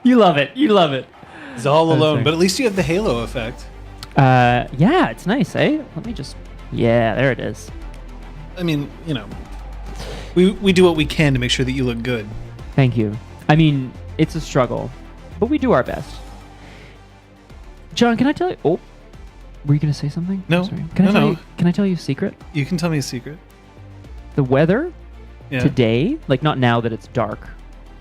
You love it. You love it. He's all alone, but at least you have the halo effect. Yeah, it's nice, eh? Let me just... Yeah, there it is. I mean, you know, we do what we can to make sure that you look good. Thank you. I mean, it's a struggle, but we do our best. John, can I tell you... Oh, were you going to say something? No. Sorry. No. Can I tell you a secret? You can tell me a secret. The weather today, like not now that it's dark,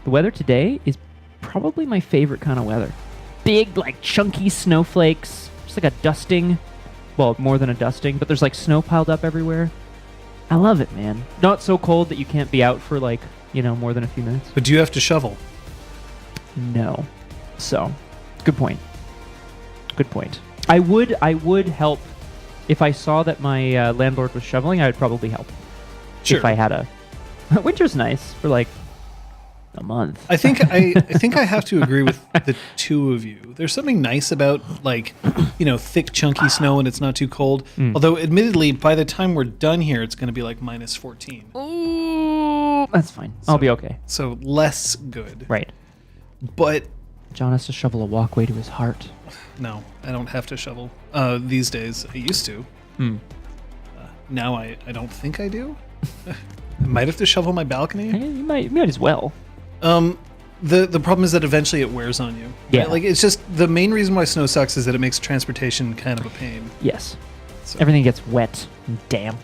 the weather today is probably my favorite kind of weather. Big, like chunky snowflakes, just like a dusting. Well, more than a dusting, but there's like snow piled up everywhere. I love it, man. Not so cold that you can't be out for like, more than a few minutes. But do you have to shovel? No. So, good point. Good point. I would help if I saw that my landlord was shoveling. I would probably help. Sure. If I had a winter's nice for like a month. I think I have to agree with the two of you. There's something nice about like, thick chunky snow and it's not too cold. Although admittedly by the time we're done here it's going to be like minus 14. Ooh, that's fine. I'll be okay. So less good. Right. But John has to shovel a walkway to his heart. No, I don't have to shovel these days. I used to. Now I don't think I do. I might have to shovel my balcony. You might as well. The problem is that eventually it wears on you. Yeah. Right? Like it's just the main reason why snow sucks is that it makes transportation kind of a pain. Yes. So. Everything gets wet and damp,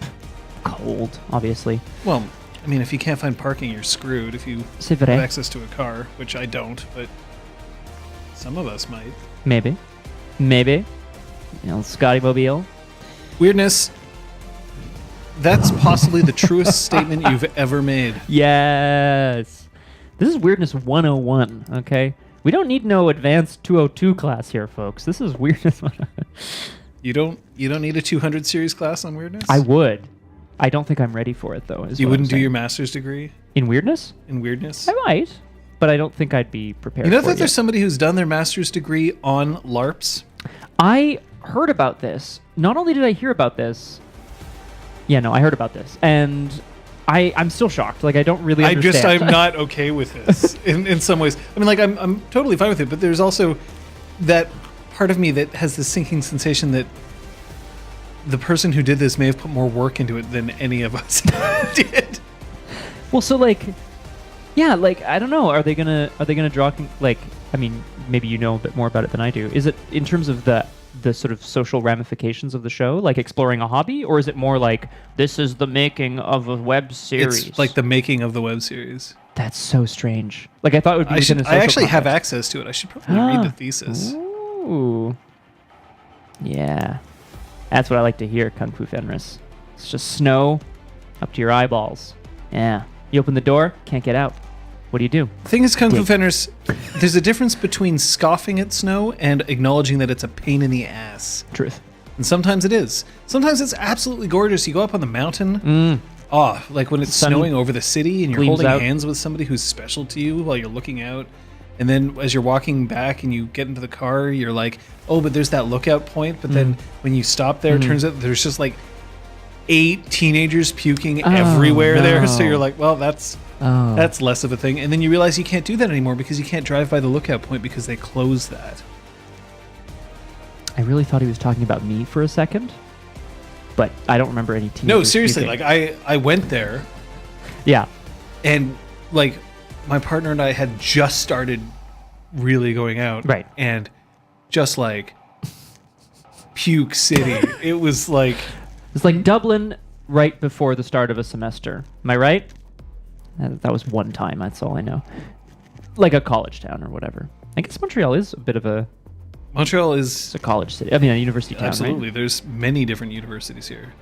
cold, obviously. Well, I mean, if you can't find parking, you're screwed. If you have access to a car, which I don't, but some of us might. Maybe. Scotty Mobile. Weirdness. That's possibly the truest statement you've ever made. Yes. This is Weirdness 101, okay? We don't need no advanced 202 class here, folks. This is Weirdness 101. You don't need a 200 series class on weirdness? I would. I don't think I'm ready for it, though. You wouldn't do your master's degree? In weirdness? In weirdness? I might, but I don't think I'd be prepared for it. You know that there's somebody who's done their master's degree on LARPs? I heard about this. Not only did I hear about this... Yeah, no, I heard about this. And I'm still shocked. Like, I don't really understand. I'm not okay with this in some ways. I mean, like, I'm totally fine with it, but there's also that part of me that has this sinking sensation that the person who did this may have put more work into it than any of us did. Well, so, like, yeah, like, I don't know. Are they gonna draw, like, I mean, maybe you know a bit more about it than I do. Is it in terms of the sort of social ramifications of the show, like exploring a hobby, or is it more like this is the making of a web series? It's like the making of the web series. That's so strange. Like I thought it would be within a social I actually context. have access to it. I should probably read the thesis. Ooh. Yeah. That's what I like to hear, Kung Fu Fenris. It's just snow up to your eyeballs. Yeah. You open the door, can't get out. What do you do? The thing is, Kung Fu Fenris, there's a difference between scoffing at snow and acknowledging that it's a pain in the ass. Truth. And sometimes it is. Sometimes it's absolutely gorgeous. You go up on the mountain. Like when it's snowing over the city and you're holding hands with somebody who's special to you while you're looking out. And then as you're walking back and you get into the car, you're like, oh, but there's that lookout point. But then when you stop there, it turns out there's just like 8 teenagers puking everywhere there. So you're like, well, that's less of a thing. And then you realize you can't do that anymore because you can't drive by the lookout point because they closed that. I really thought he was talking about me for a second, but I don't remember any teenagers. No, seriously, puking. like I went there. Yeah. And like my partner and I had just started really going out. Right. And just like Puke City. It was like Dublin right before the start of a semester. Am I right? That was one time. That's all I know. Like a college town or whatever. I guess Montreal is a bit of a... Montreal is a college city. I mean, a university town, absolutely. Right? There's many different universities here.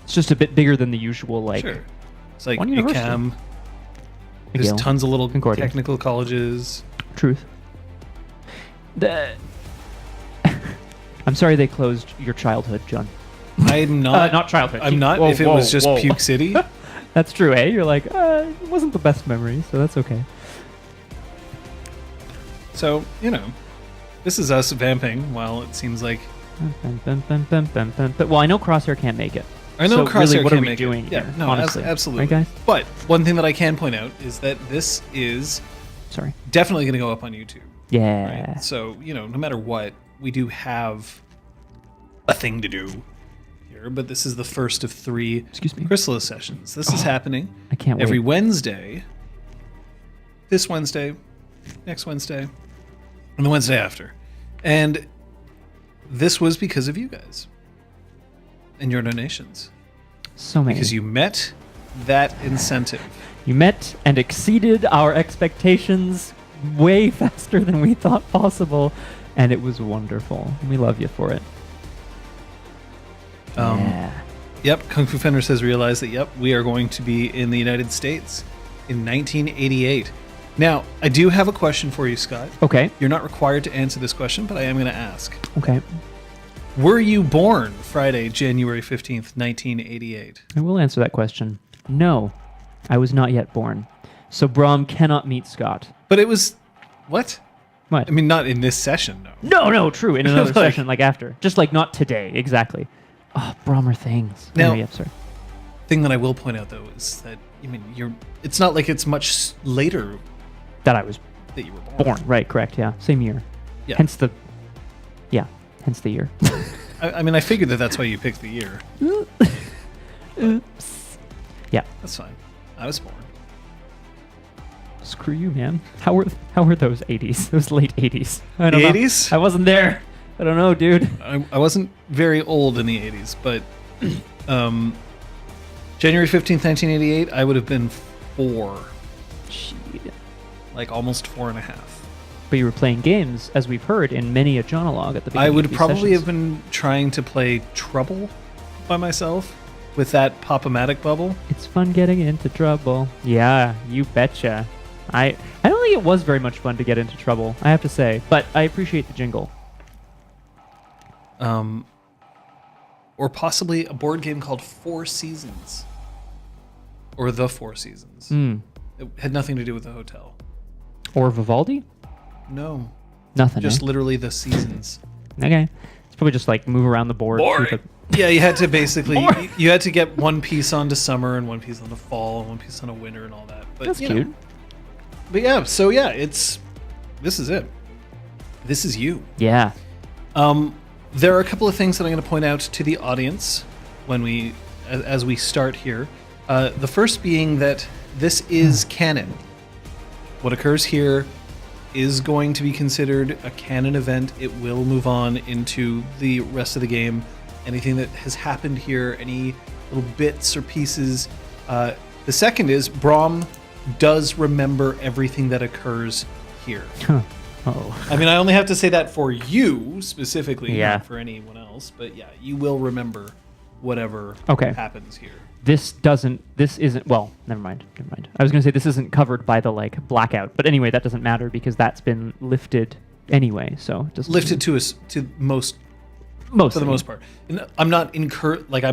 It's just a bit bigger than the usual, like... Sure. It's like one university. UQAM. There's tons of little Concordia. Technical colleges. Truth. I'm sorry they closed your childhood, John. I'm not... not childhood. I'm not if it was just Puke City. That's true, eh? You're like, it wasn't the best memory, so that's okay. So, this is us vamping while it seems like... Well, I know Crosshair can't make it. I know so Crosshair really, what can't are we make doing it. here? Yeah, no, honestly. absolutely. Right, guys? But one thing that I can point out is that this is sorry. Definitely going to go up on YouTube. Yeah. Right? So, no matter what, we do have a thing to do here, but this is the first of 3 Chrysalis sessions. This is happening I can't every wait. Wednesday, this Wednesday, next Wednesday, and the Wednesday after. And this was because of you guys and your donations. So many. Because you met that incentive. You met and exceeded our expectations way faster than we thought possible, and it was wonderful. We love you for it. Yeah. Yep, Kung Fu Fender says realize that, yep, we are going to be in the United States in 1988. Now, I do have a question for you, Scott. Okay. You're not required to answer this question, but I am going to ask. Okay. Were you born Friday, January 15th, 1988? I will answer that question. No, I was not yet born. So Braum cannot meet Scott. But it was... What? What? I mean, not in this session, no. No, true. In another session, like after. Just like not today, exactly. Oh, Brahmer things. Now, yep, sorry. Thing that I will point out, though, is that, it's not like it's much later that I was that you were born. Right, correct, yeah. Same year. Yeah. Hence the year. I figured that's why you picked the year. Oops. Yeah. That's fine. I was born. Screw you, man. How were those 80s? Those late 80s? I don't the know. 80s? I wasn't there. I don't know, dude. I wasn't very old in the 80s, but January 15th, 1988, I would have been 4. Shit. Like almost 4.5. But you were playing games, as we've heard, in many a jonologue at the beginning. I would of these probably sessions. have been trying to play Trouble by myself with that Pop-O-Matic bubble. It's fun getting into trouble. Yeah, you betcha. I don't think it was very much fun to get into trouble, I have to say, but I appreciate the jingle. Or possibly a board game called Four Seasons. Or The Four Seasons. It had nothing to do with the hotel. Or Vivaldi? No. Nothing, Just literally the seasons. Okay. It's probably just like move around the board. Boring. Yeah, you had to basically... you had to get one piece onto summer and one piece onto fall and one piece onto winter and all that. But, that's cute. But yeah, so yeah, this is it. This is you. Yeah. There are a couple of things that I'm going to point out to the audience as we start here. The first being that this is canon. What occurs here is going to be considered a canon event. It will move on into the rest of the game. Anything that has happened here, any little bits or pieces. The second is Braum does remember everything that occurs here. Oh. I mean, I only have to say that for you specifically, Yeah. not for anyone else. But yeah, you will remember whatever happens here. This isn't, well, never mind. I was going to say this isn't covered by the, blackout. But anyway, that doesn't matter because that's been lifted anyway, so it doesn't... Lifted to most... Mostly. For the most part. And I'm not I'm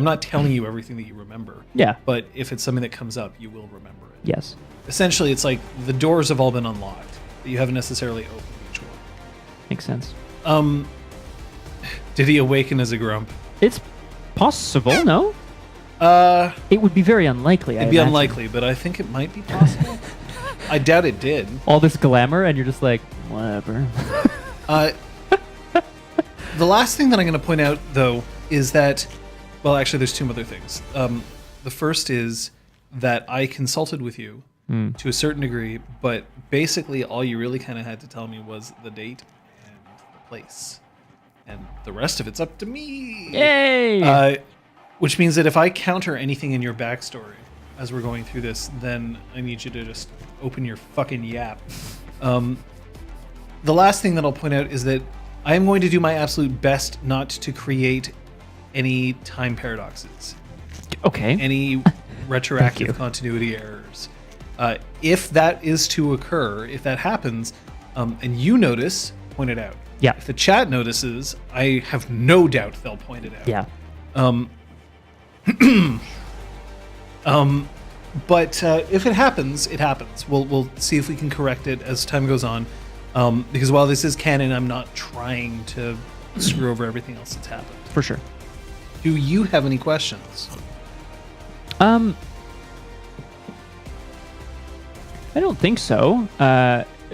not telling you everything that you remember. Yeah. But if it's something that comes up, you will remember it. Yes. Essentially, it's like the doors have all been unlocked, but you haven't necessarily opened each one. Makes sense. Did he awaken as a grump? It's possible, no? It would be very unlikely. It'd be unlikely, but I think it might be possible. I doubt it did. All this glamour, and you're just like, whatever. The last thing that I'm going to point out, though, is that, well, actually, there's 2 other things. The first is that I consulted with you to a certain degree, but basically all you really kind of had to tell me was the date and the place. And the rest of it's up to me. Yay! Which means that if I counter anything in your backstory as we're going through this, then I need you to just open your fucking yap. The last thing that I'll point out is that I am going to do my absolute best not to create any time paradoxes. Okay. Any retroactive continuity errors. If that is to occur, if that happens, and you notice, point it out. Yeah. If the chat notices, I have no doubt they'll point it out. Yeah. But if it happens, it happens. We'll see if we can correct it as time goes on. Because while this is canon, I'm not trying to screw over everything else that's happened. For sure. Do you have any questions? I don't think so.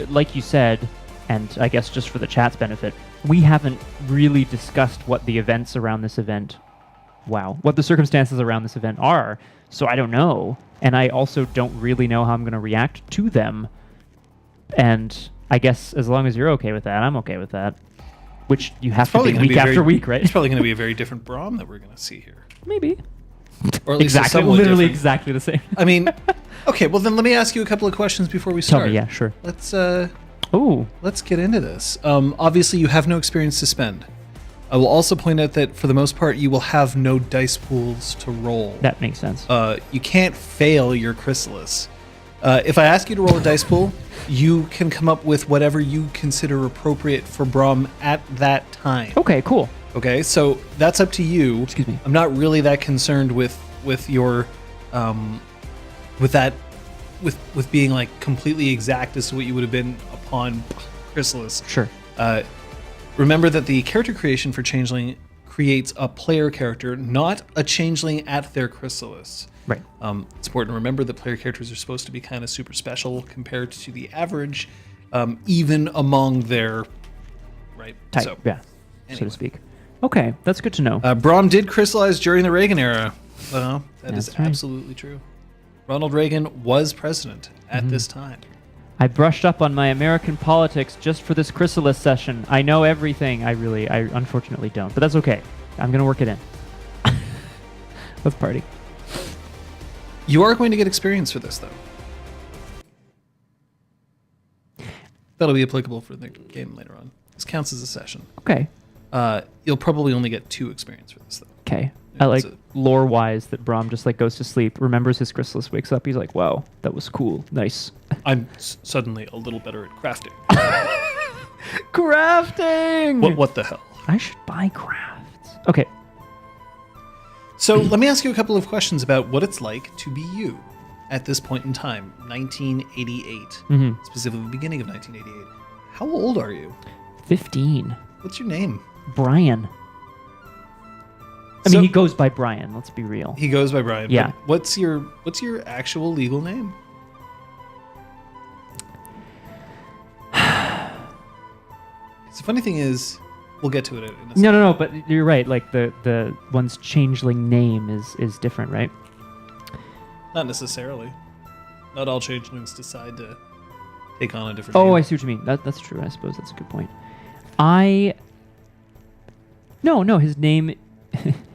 like you said, and I guess just for the chat's benefit, we haven't really discussed what the events around this event, what the circumstances around this event are. So I don't know. And I also don't really know how I'm going to react to them. And I guess as long as you're okay with that, I'm okay with that. Which you have to be week after week, right? It's probably going to be a very different Braum that we're going to see here. Maybe. Or at least literally exactly the same. I mean, okay, well then let me ask you a couple of questions before we start. Tell me, yeah, sure. Let's get into this. Obviously, you have no experience to spend. I will also point out that for the most part, you will have no dice pools to roll. That makes sense. You can't fail your Chrysalis. If I ask you to roll a dice pool, you can come up with whatever you consider appropriate for Braum at that time. Okay, cool. Okay, so that's up to you. Excuse me. I'm not really that concerned with your with being like completely exact as to what you would have been upon Chrysalis. Sure. Remember that the character creation for Changeling creates a player character, not a Changeling at their Chrysalis. Right. It's important to remember that player characters are supposed to be kind of super special compared to the average, even among their type. So, yeah, anyway. So to speak. Okay, that's good to know. Braum did crystallize during the Reagan era. That is right. Absolutely true. Ronald Reagan was president at this time. I brushed up on my American politics just for this Chrysalis session. I know everything. I unfortunately don't, but that's okay. I'm going to work it in. Let's party. You are going to get experience for this, though. That'll be applicable for the game later on. This counts as a session. Okay. You'll probably only get 2 experience for this, though. Okay. I like lore-wise that Braum just like goes to sleep, remembers his Chrysalis, wakes up, he's like, wow, that was cool. Nice. I'm suddenly a little better at crafting. Crafting! What the hell? I should buy crafts. Okay. So let me ask you a couple of questions about what it's like to be you at this point in time, 1988, specifically the beginning of 1988. How old are you? 15. What's your name? Brian. I mean, he goes by Brian. Let's be real. He goes by Brian. Yeah. What's your actual legal name? The funny thing is, we'll get to it in a second. No. But you're right. Like the one's changeling name is different, right? Not necessarily. Not all changelings decide to take on a different name. Oh, I see what you mean. That's true. I suppose that's a good point. No.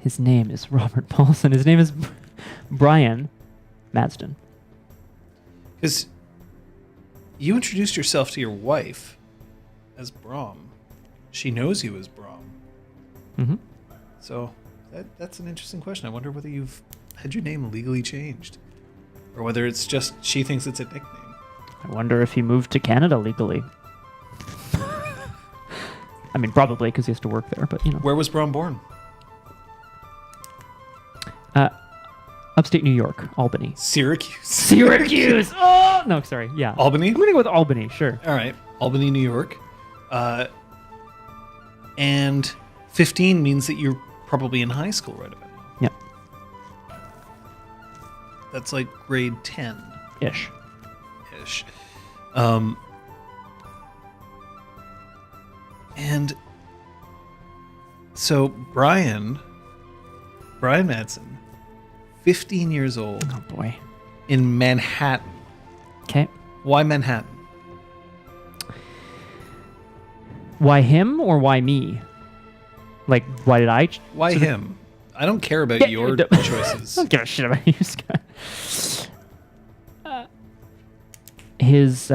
His name is Robert Paulson. His name is Brian Madsden. Because you introduced yourself to your wife as Braum. She knows you as Braum. Mm-hmm. So that's an interesting question. I wonder whether you've had your name legally changed, or whether it's just she thinks it's a nickname. I wonder if he moved to Canada legally. I mean, probably because he has to work there, but you know. Where was Braum born? Upstate New York, Albany. Syracuse. Oh no, sorry. Yeah. Albany. I'm gonna go with Albany. Sure. All right, Albany, New York. And 15 means that you're probably in high school right about now. Yeah. That's like grade 10. Ish. And so Brian Madsen, 15 years old. Oh boy. In Manhattan. Okay. Why Manhattan? Why him or why me? Like, why did I? Why him? I don't care about your choices. I don't give a shit about you, Scott. His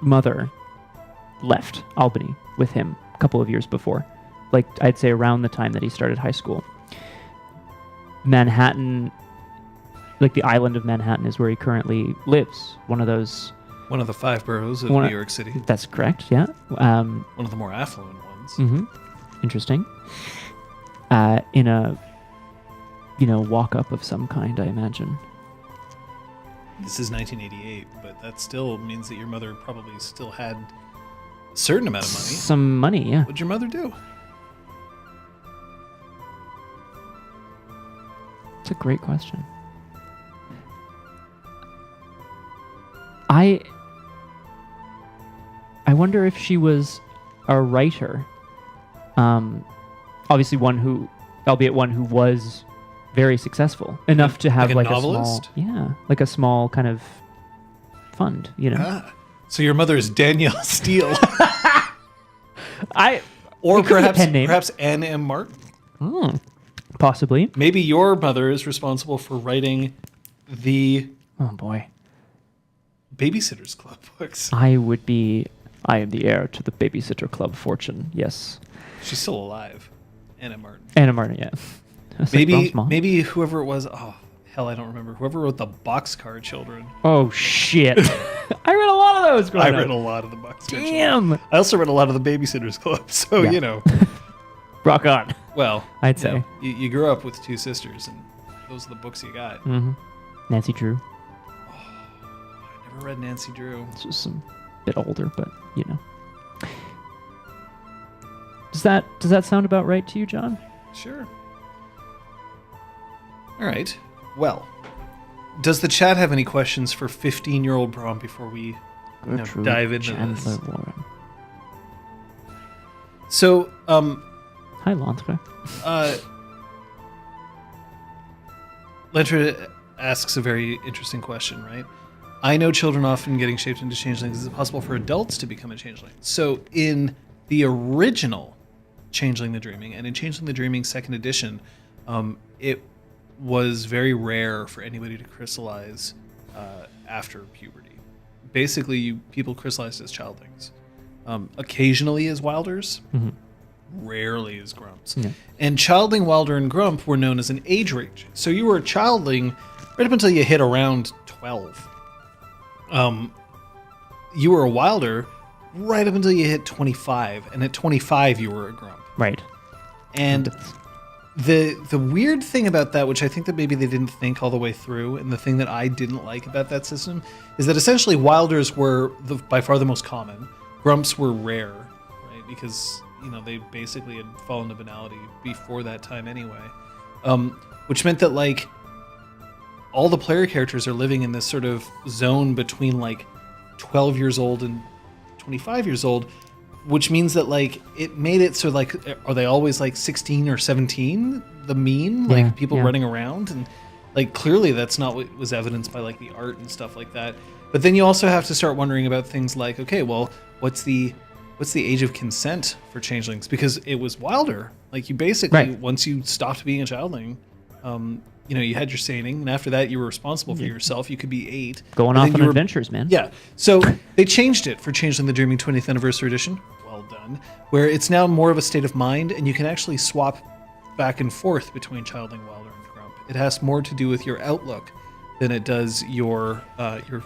mother left Albany with him a couple of years before. Like, I'd say around the time that he started high school. Manhattan, like the island of Manhattan, is where he currently lives. One of the 5 boroughs of New York City. That's correct, yeah. One of the more affluent ones. Mm-hmm. Interesting. In a, walk-up of some kind, I imagine. This is 1988, but that still means that your mother probably still had a certain amount of money. Some money, yeah. What'd your mother do? It's a great question. I wonder if she was a writer. Obviously albeit one who was very successful enough to have like like a novelist? a small kind of fund, So your mother is Danielle Steele. Or it could be a pen name. perhaps Anne M. Martin. Possibly. Maybe your mother is responsible for writing the Babysitters Club books. I am the heir to the Babysitter Club fortune. Yes. She's still alive. Anna Martin. Anna Martin, yeah. Maybe whoever it was. Oh hell, I don't remember. Whoever wrote the Boxcar Children. Oh shit! I read a lot of those. I read a lot of the Boxcar Children. Damn. I also read a lot of the Babysitters Club. So rock on. Well, I'd say you grew up with two sisters, and those are the books you got. Mm-hmm. Nancy Drew. Oh, I never read Nancy Drew. This was a bit older, but Does that sound about right to you, John? Sure. All right. Well, does the chat have any questions for 15-year-old Braum before we dive into this? Warren. So, hi, Lantre. Lantre asks a very interesting question, right? I know children often getting shaped into changelings. Is it possible for adults to become a changeling? So, in the original Changeling the Dreaming, and in Changeling the Dreaming 2nd edition, it was very rare for anybody to crystallize after puberty. Basically, people crystallized as childlings. Occasionally as wilders, rarely as grumps. Yeah. And childling, wilder, and grump were known as an age range. So you were a childling right up until you hit around 12. You were a wilder right up until you hit 25, and at 25 you were a grump. Right. And the weird thing about that, which I think that maybe they didn't think all the way through, and the thing that I didn't like about that system, is that essentially wilders were by far the most common. Grumps were rare, right? Because they basically had fallen to banality before that time anyway. Which meant that like all the player characters are living in this sort of zone between like 12 years old and 25 years old, which means that like it made it so like, are they always like 16 or 17, the mean, like people running around? And like clearly that's not what was evidenced by like the art and stuff like that. But then you also have to start wondering about things like, okay, well, what's the age of consent for changelings? Because it was wilder. Like you basically, once you stopped being a childling, you had your seining, and after that you were responsible for yourself. You could be 8. Going off on adventures, man. Yeah. So they changed it for Changeling the Dreaming 20th Anniversary Edition. Well done. Where it's now more of a state of mind, and you can actually swap back and forth between childling, wilder, and grump. It has more to do with your outlook than it does your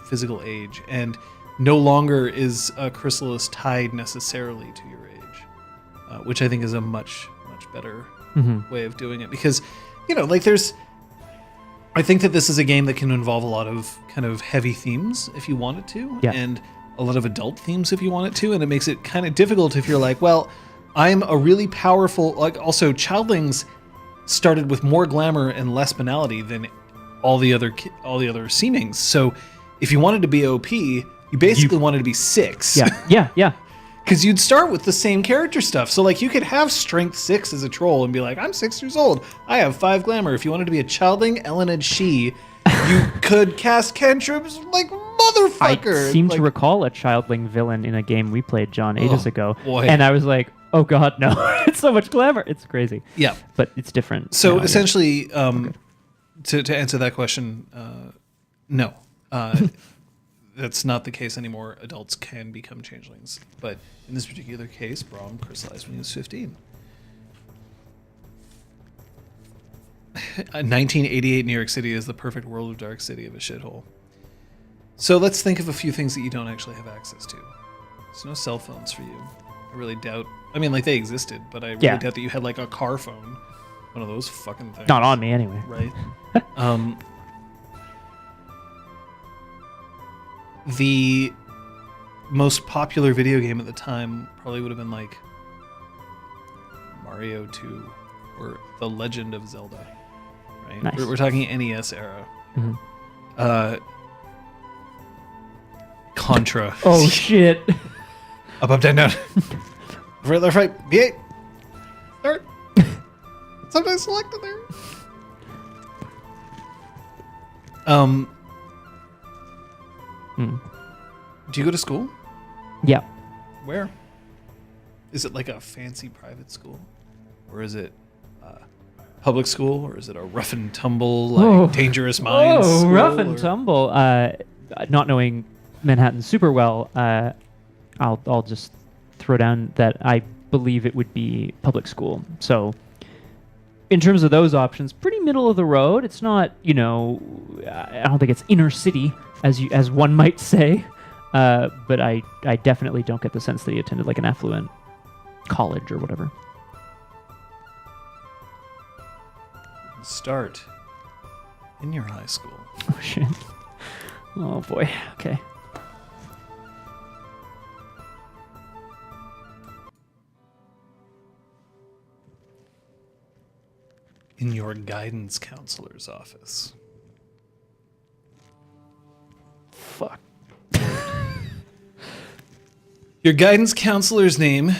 physical age, and no longer is a Chrysalis tied necessarily to your age, which I think is a much better way of doing it. Because I think that this is a game that can involve a lot of kind of heavy themes if you want it to, and a lot of adult themes if you want it to, and it makes it kind of difficult if you're like, well, I'm a really powerful, like also childlings started with more glamour and less banality than all the other seemings. So if you wanted to be OP, you basically wanted to be 6. Yeah. Because you'd start with the same character stuff. So like you could have strength 6 as a troll and be like, I'm 6 years old. I have 5 glamour. If you wanted to be a childling, Elened She, you could cast cantrips like motherfucker. I seem to recall a childling villain in a game we played, John, ages ago. Boy. And I was like, oh god, no. It's so much glamour. It's crazy. Yeah. But it's different. So essentially, to answer that question, no. That's not the case anymore. Adults can become changelings. But in this particular case, Braum crystallized when he was 15. 1988 New York City is the perfect World of Dark city of a shithole. So let's think of a few things that you don't actually have access to. There's no cell phones for you. I really doubt... I mean, like, they existed, but I really doubt that you had, like, a car phone. One of those fucking things. Not on me, anyway. Right? The most popular video game at the time probably would have been like Mario 2 or The Legend of Zelda, right? Nice. We're talking NES era. Contra. Oh, shit. Up, down, down. Right, left, right. B8. Start. Sometimes selected there. Do you go to school? Yeah. Where? Is it like a fancy private school? Or is it public school? Or is it a rough and tumble, like dangerous minds school? Rough and tumble. Not knowing Manhattan super well, I'll just throw down that I believe it would be public school. So in terms of those options, pretty middle of the road. It's not, I don't think it's inner city as one might say. But I definitely don't get the sense that he attended like an affluent college or whatever. Start in your high school. Oh, shit. Oh, boy. Okay. In your guidance counselor's office. Fuck. Your guidance counselor's name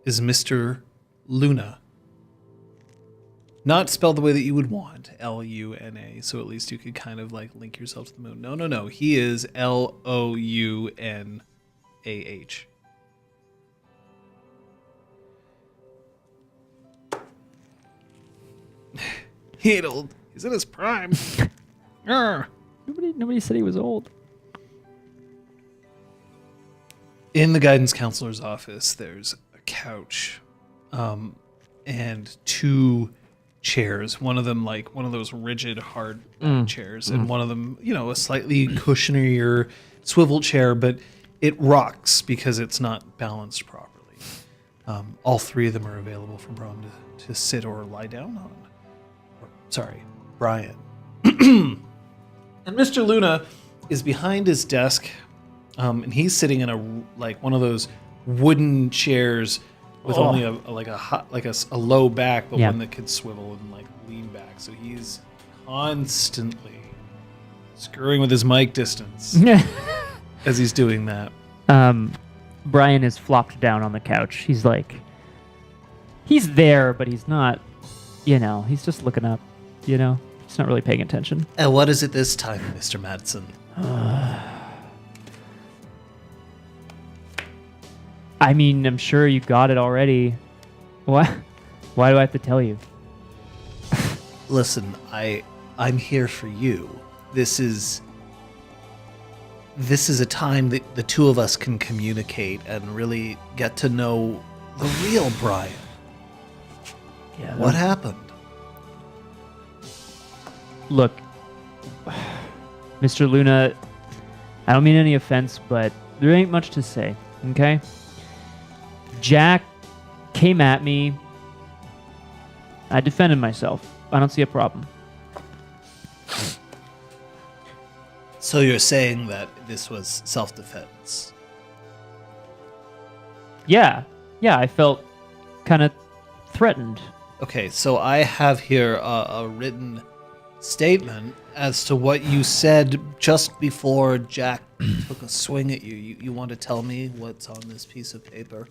is Mr. Luna. Not spelled the way that you would want, Luna, so at least you could kind of like link yourself to the moon. No. He is Lounah. He ain't old. He's in his prime. Nobody said he was old. In the guidance counselor's office, there's a couch and two chairs. One of them like one of those rigid, hard chairs, and one of them, a slightly cushionier swivel chair, but it rocks because it's not balanced properly. All three of them are available for Braum to sit or lie down on. Brian. And Mr. Luna is behind his desk, and he's sitting in one of those wooden chairs with only a low back, but one that could swivel and like lean back. So he's constantly screwing with his mic distance as he's doing that. Brian is flopped down on the couch. He's there, but he's not. He's just looking up. He's not really paying attention. What is it this time, Mr. Madsen? I mean, I'm sure you got it already. What? Why do I have to tell you? Listen, I'm here for you. This is a time that the two of us can communicate and really get to know the real Brian. Yeah. What happened? Look, Mr. Luna, I don't mean any offense, but there ain't much to say, okay? Jack came at me. I defended myself. I don't see a problem. So you're saying that this was self-defense? Yeah, I felt kind of threatened. Okay, so I have here a written statement as to what you said just before Jack took a swing at you. You want to tell me what's on this piece of paper?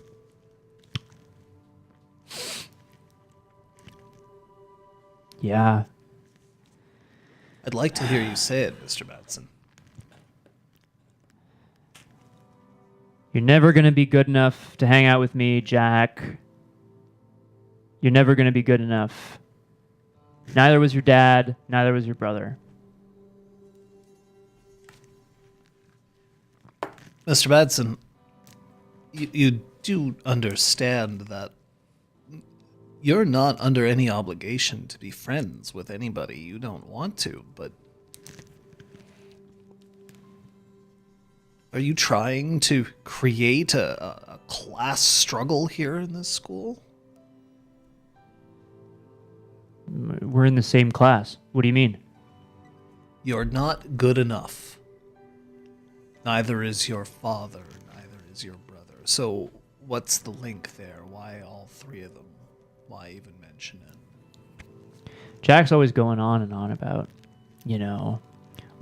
Yeah. I'd like to hear you say it, Mr. Madsen. You're never going to be good enough to hang out with me, Jack. You're never going to be good enough. Neither was your dad, neither was your brother. Mr. Madsen, you do understand that you're not under any obligation to be friends with anybody you don't want to, but are you trying to create a class struggle here in this school? We're in the same class. What do you mean? You're not good enough. Neither is your father, neither is your brother. So what's the link there? Why all three of them? Why even mention it? Jack's always going on and on about,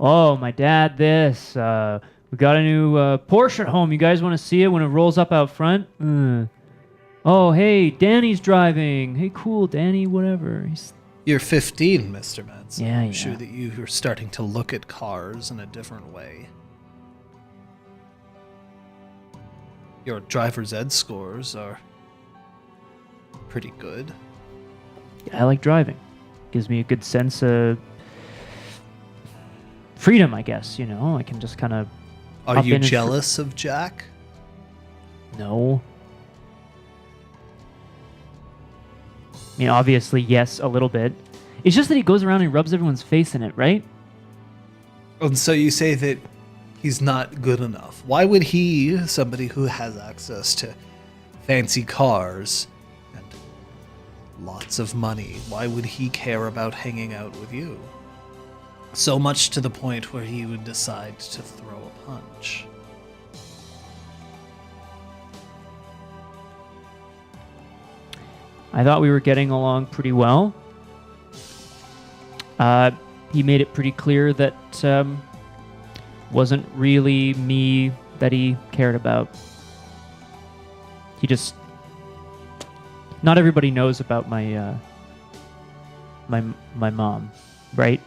Oh, my dad, this. We got a new Porsche at home. You guys want to see it when it rolls up out front? Oh, hey, Danny's driving. Hey, cool, Danny, whatever. You're 15, Mr. Madsen. Yeah. I'm sure that you're starting to look at cars in a different way. Your driver's ed scores are pretty good. I like driving. Gives me a good sense of freedom, I guess, you know? I can just kind of... Are you jealous of Jack? No. I mean, obviously, yes, a little bit. It's just that he goes around and rubs everyone's face in it, right? And so you say that he's not good enough. Why would he, somebody who has access to fancy cars and lots of money, why would he care about hanging out with you? So much to the point where he would decide to throw a punch. I thought we were getting along pretty well. He made it pretty clear that wasn't really me that he cared about. He just... Not everybody knows about my my mom, right?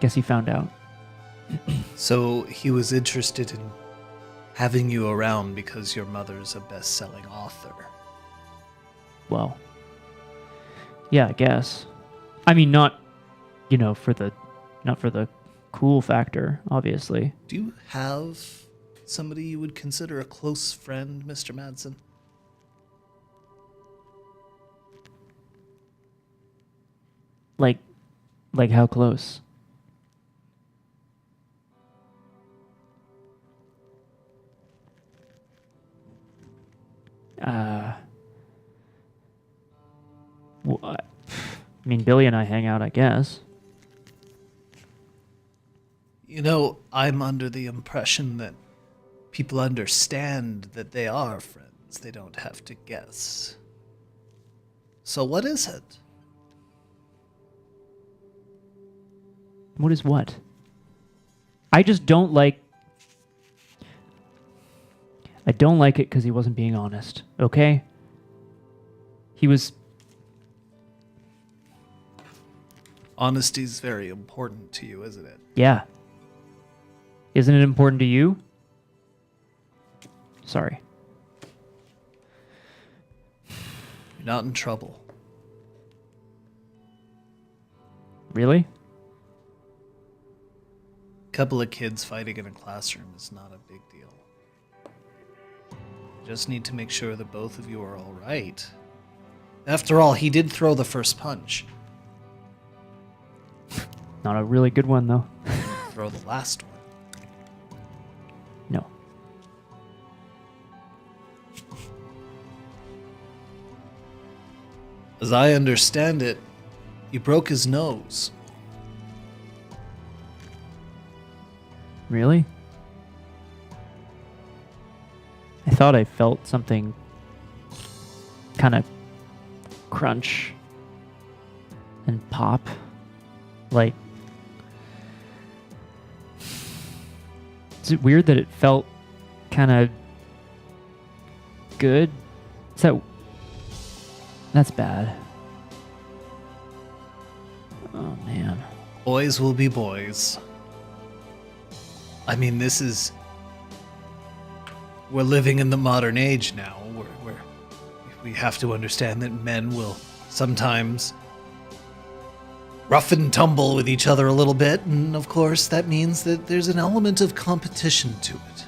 Guess he found out. So he was interested in having you around because your mother's a best-selling author. Well, yeah, I guess. I mean, not for the cool factor, obviously. Do you have somebody you would consider a close friend, Mr. Madsen? Like how close? What? I mean, Billy and I hang out, I guess. You know, I'm under the impression that people understand that they are friends. They don't have to guess. So what is it? What is what? I just don't like... I don't like it because he wasn't being honest, okay? He was... Honesty's very important to you, isn't it? Yeah. Isn't it important to you? Sorry. You're not in trouble. Really? A couple of kids fighting in a classroom is not a big deal. You just need to make sure that both of you are all right. After all, he did throw the first punch. Not a really good one, though. Throw the last one. No. As I understand it, you broke his nose. Really? I thought I felt something kind of crunch and pop. Like, is it weird that it felt kind of good? That's bad. Oh, man. Boys will be boys. I mean, we're living in the modern age now, where we have to understand that men will sometimes rough and tumble with each other a little bit, and of course that means that there's an element of competition to it.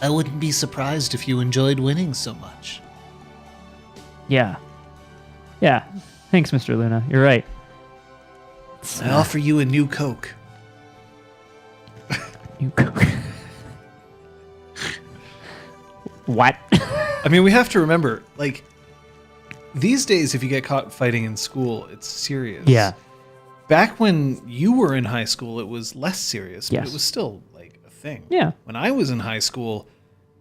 I wouldn't be surprised if you enjoyed winning so much. Yeah. Yeah. Thanks, Mr. Luna. You're right. I offer you a new Coke. New Coke. What? I mean, we have to remember, like, these days, if you get caught fighting in school, it's serious. Yeah. Back when you were in high school, it was less serious, but it was still, like, a thing. Yeah. When I was in high school,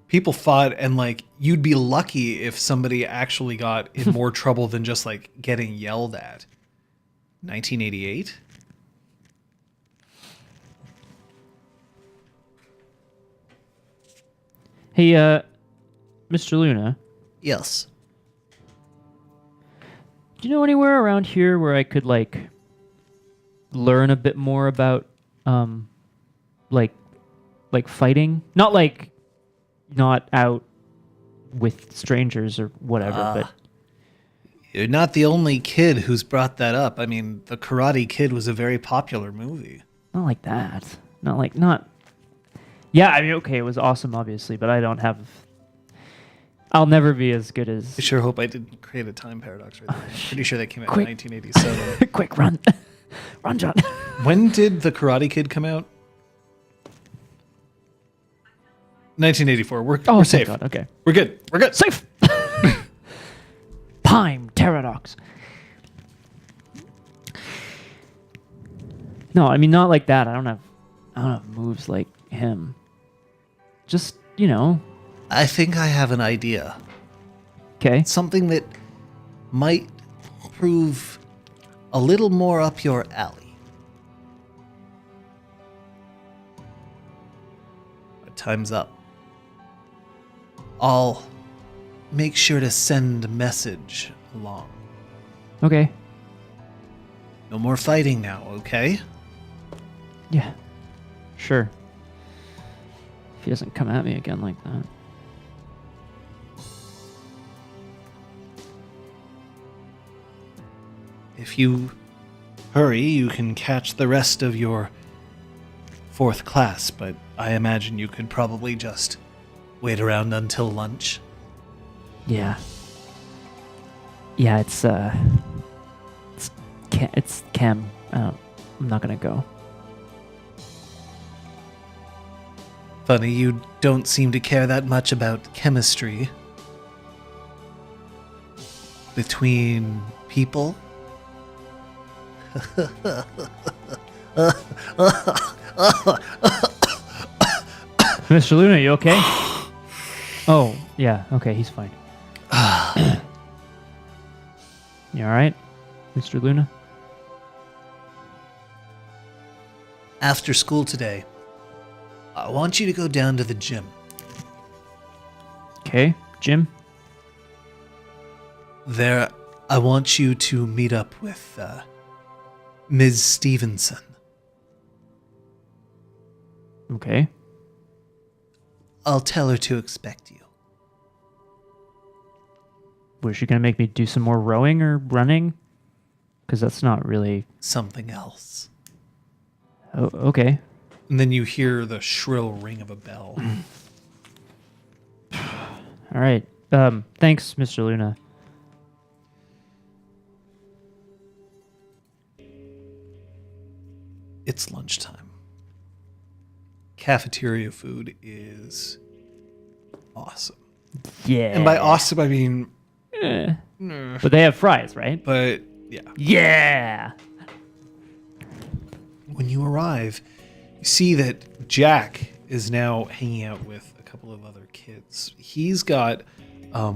people fought, and, like, you'd be lucky if somebody actually got in more trouble than just, like, getting yelled at. 1988? Hey, Mr. Luna. Yes. Do you know anywhere around here where I could like learn a bit more about like fighting? Not out with strangers or whatever, but you're not the only kid who's brought that up. I mean, The Karate Kid was a very popular movie. not like that. Not. Yeah, I mean, okay, it was awesome, obviously, but I don't have. I'll never be as good as. I sure hope I didn't create a time paradox right there. I'm pretty sure that came out in 1987. Quick, run. Run, John. When did The Karate Kid come out? 1984. We're safe. God, okay. We're good. We're good. Safe. Time paradox. No, I mean not like that. I don't have moves like him. Just, I think I have an idea. Okay. Something that might prove a little more up your alley. But time's up. I'll make sure to send a message along. Okay. No more fighting now, okay? Yeah. Sure. If he doesn't come at me again like that. If you hurry, you can catch the rest of your 4th class, but I imagine you could probably just wait around until lunch. Yeah. Yeah, it's Chem. I'm not gonna go. Funny, you don't seem to care that much about chemistry. Between people? Mr. Luna, you okay? Oh, yeah. Okay, he's fine. You all right, Mr. Luna? After school today, I want you to go down to the gym. Okay, Jim? There, I want you to meet up with Ms. Stevenson. Okay. I'll tell her to expect you. Was she going to make me do some more rowing or running? Because that's not really... Something else. Oh, okay. And then you hear the shrill ring of a bell. All right. Thanks, Mr. Luna. It's lunchtime. Cafeteria food is awesome. Yeah. And by awesome, I mean... But they have fries, right? But, yeah. Yeah. When you arrive, you see that Jack is now hanging out with a couple of other kids. He's got a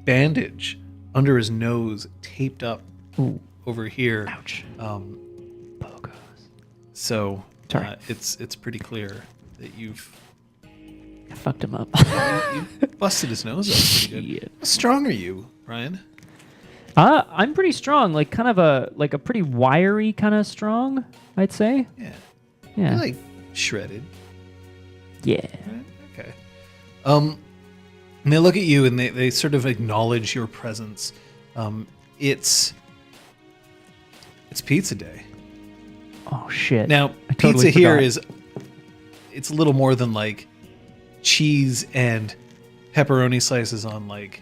bandage under his nose taped up over here. Ouch. Pogos. So Sorry. it's pretty clear that you've I fucked him up. you busted his nose up pretty good. How strong are you, Ryan? I'm pretty strong, like kind of a pretty wiry kind of strong, I'd say. Yeah. Yeah. You're like shredded. Yeah. Right? Okay. And they look at you and they sort of acknowledge your presence. It's pizza day. Oh shit. Now, I totally pizza here forgot. it's a little more than like cheese and pepperoni slices on like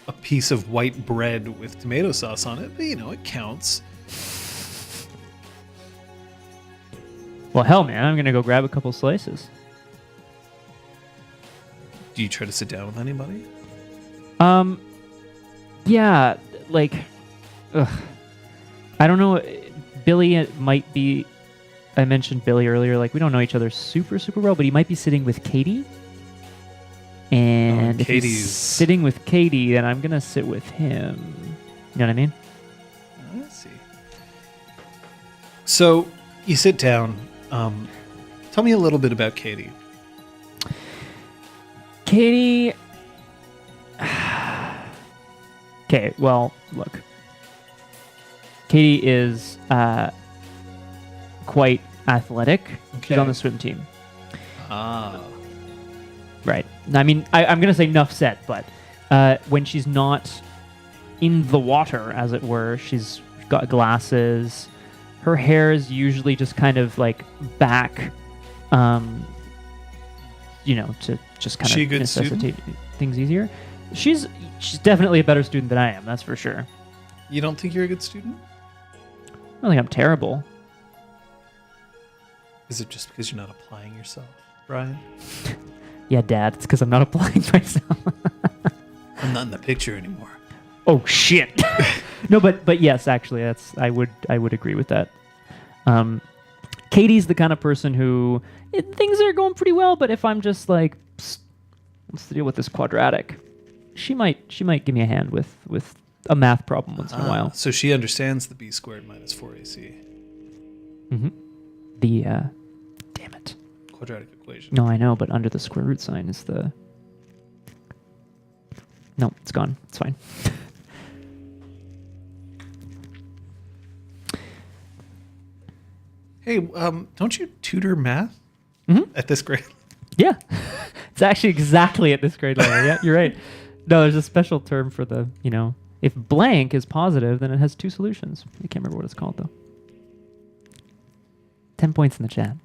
a piece of white bread with tomato sauce on it, but it counts. Well, hell, man, I'm gonna go grab a couple slices. Do you try to sit down with anybody? Yeah, like, I don't know. Billy might be. I mentioned Billy earlier. Like, we don't know each other super, super well, but he might be sitting with Katie. And if he's sitting with Katie, then I'm gonna sit with him. You know what I mean? Let's see. So you sit down. Tell me a little bit about Katie. Katie. Okay, well, look. Katie is quite athletic. Okay. She's on the swim team. Ah. Right. I mean, I'm going to say enough said, but when she's not in the water, as it were, she's got glasses. Her hair is usually just kind of like back, to just kind of necessitate things easier. She's definitely a better student than I am, that's for sure. You don't think you're a good student? I don't think I'm terrible. Is it just because you're not applying yourself, Brian? Yeah, Dad, it's because I'm not applying myself. I'm not in the picture anymore. Oh shit! No, but yes, actually, I would agree with that. Katie's the kind of person who things are going pretty well, but if I'm just like, let's deal with this quadratic, she might give me a hand with a math problem once in a while. So she understands the b squared minus 4ac. Mm-hmm. The damn it. Quadratic equation. No, I know, but under the square root sign is the. No, it's gone. It's fine. Hey, don't you tutor math at this grade? Yeah, it's actually exactly at this grade level. Yeah, you're right. No, there's a special term for the, if blank is positive, then it has two solutions. I can't remember what it's called, though. 10 points in the chat.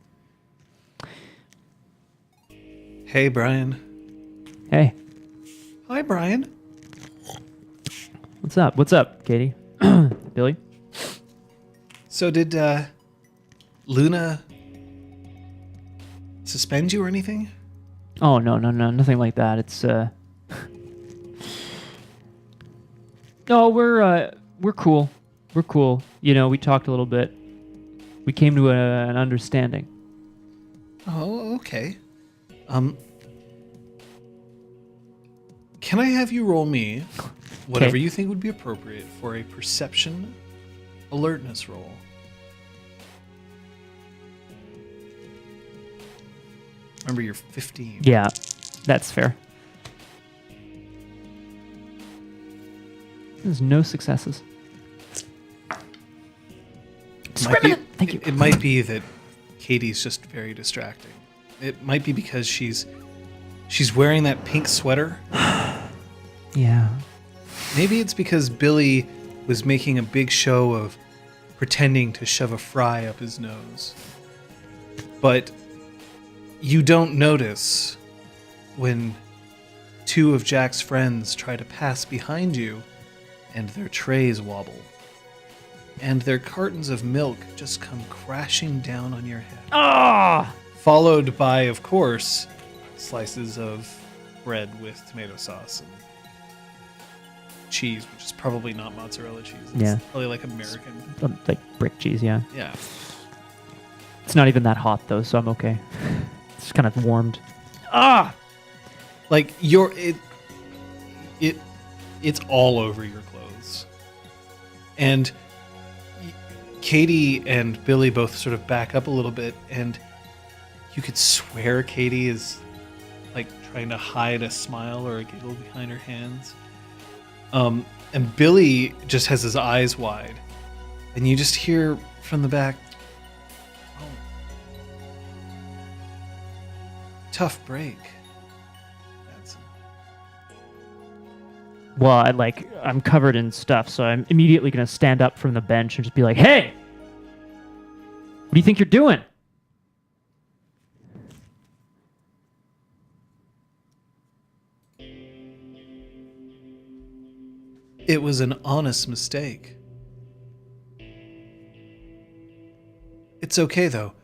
Hey, Brian. Hey. Hi, Brian. What's up? What's up, Katie? Billy? So did Luna suspend you or anything? Oh, no, nothing like that. It's, No, we're cool. We're cool. We talked a little bit. We came to an understanding. Oh, okay. Can I have you roll me whatever you think would be appropriate for a perception alertness roll? Remember, you're 15. Yeah, that's fair. There's no successes. Thank you. It might be that Katie's just very distracting. It might be because she's wearing that pink sweater. Yeah. Maybe it's because Billy was making a big show of pretending to shove a fry up his nose. But you don't notice when two of Jack's friends try to pass behind you and their trays wobble. And their cartons of milk just come crashing down on your head. Ah! Followed by, of course, slices of bread with tomato sauce and cheese, which is probably not mozzarella cheese. It's probably like American. Like brick cheese, yeah. Yeah. It's not even that hot, though, so I'm okay. It's kind of warmed. Ah! Like, it's all over your clothes. And Katie and Billy both sort of back up a little bit, and you could swear Katie is like trying to hide a smile or a giggle behind her hands. And Billy just has his eyes wide, and you just hear from the back, "Oh, tough break." Well, I'm covered in stuff, so I'm immediately going to stand up from the bench and just be like, "Hey! What do you think you're doing?" It was an honest mistake. It's okay, though.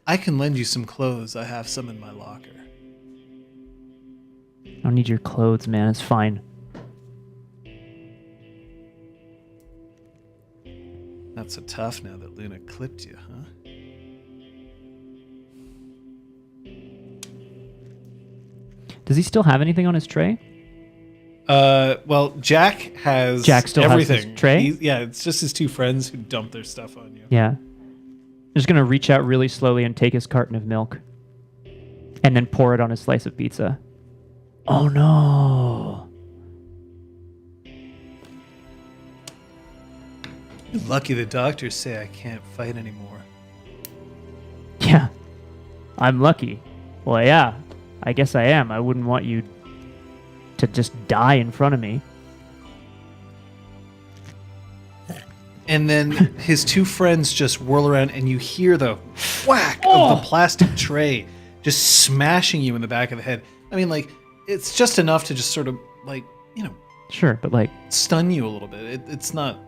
I can lend you some clothes. I have some in my locker. I don't need your clothes, man. It's fine. Not so tough now that Luna clipped you, huh? Does he still have anything on his tray? Well, Jack still everything. has his tray? It's just his two friends who dump their stuff on you. Yeah. I'm just going to reach out really slowly and take his carton of milk. And then pour it on his slice of pizza. Oh no. You're lucky the doctors say I can't fight anymore. Yeah. I'm lucky. Well, yeah. I guess I am. I wouldn't want you to just die in front of me. And then his two friends just whirl around, and you hear the whack of the plastic tray just smashing you in the back of the head. I mean, like, it's just enough to just sort of, like, Sure, but like... stun you a little bit. It's not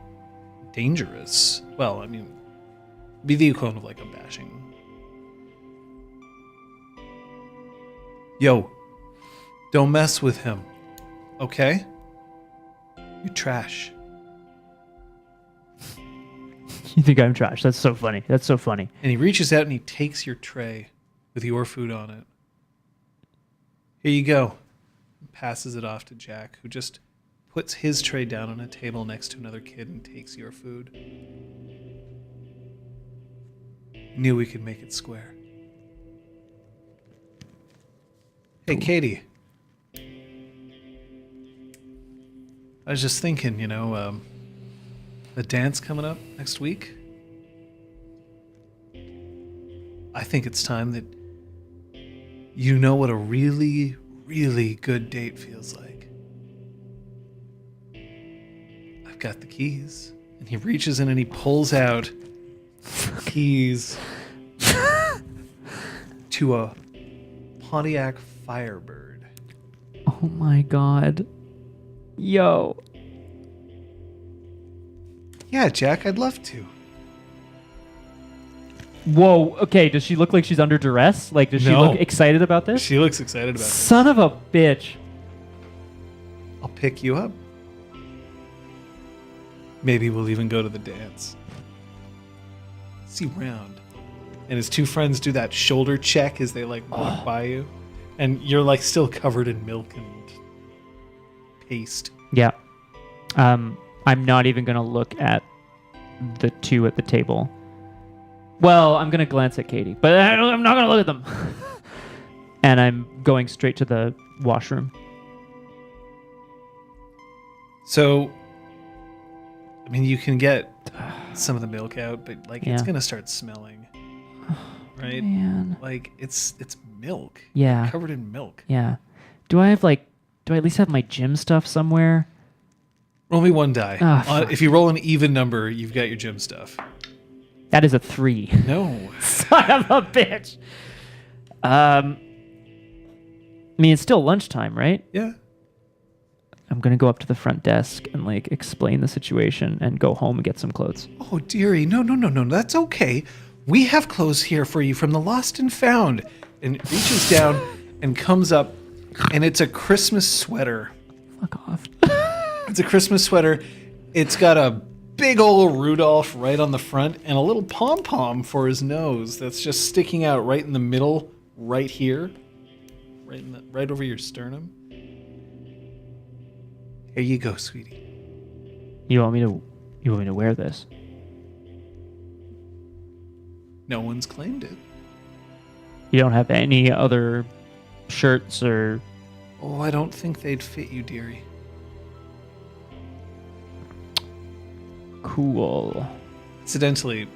dangerous. Well, I mean, be the equivalent of, like, a bashing. Yo, don't mess with him, okay? You're trash. You think I'm trash? That's so funny. That's so funny. And he reaches out and he takes your tray with your food on it. Here you go. Passes it off to Jack, who just puts his tray down on a table next to another kid and takes your food. Knew we could make it square. Hey, Katie. I was just thinking, the dance coming up next week. I think it's time that you know what a really, really good date feels like. I've got the keys. And he reaches in and he pulls out keys to a Pontiac Firebird. Oh my god. Yo. Yeah, Jack, I'd love to. Whoa, okay, does she look like she's under duress? Like, does she No. look excited about this? She looks excited about this. Son of a bitch. I'll pick you up. Maybe we'll even go to the dance. See round. And his two friends do that shoulder check as they walk by you. And you're still covered in milk and paste. Yeah. I'm not even going to look at the two at the table. Well, I'm going to glance at Katie, but I'm not going to look at them. And I'm going straight to the washroom. So, I mean, you can get some of the milk out, but it's going to start smelling. Right? Man. It's milk. Yeah. Covered in milk. Yeah. Do I at least have my gym stuff somewhere? Roll me one die. Fuck. If you roll an even number, you've got your gym stuff. That is a 3. No. Son of a bitch. I mean, it's still lunchtime, right? Yeah. I'm going to go up to the front desk and explain the situation and go home and get some clothes. Oh, dearie. No. That's okay. We have clothes here for you from the Lost and Found. And reaches down and comes up, and it's a Christmas sweater. Fuck off. It's a Christmas sweater. It's got a big old Rudolph right on the front and a little pom-pom for his nose that's just sticking out right in the middle, right here. Right over your sternum. Here you go, sweetie. You want me to wear this? No one's claimed it. You don't have any other shirts or... Oh, I don't think they'd fit you, dearie. Cool. Incidentally,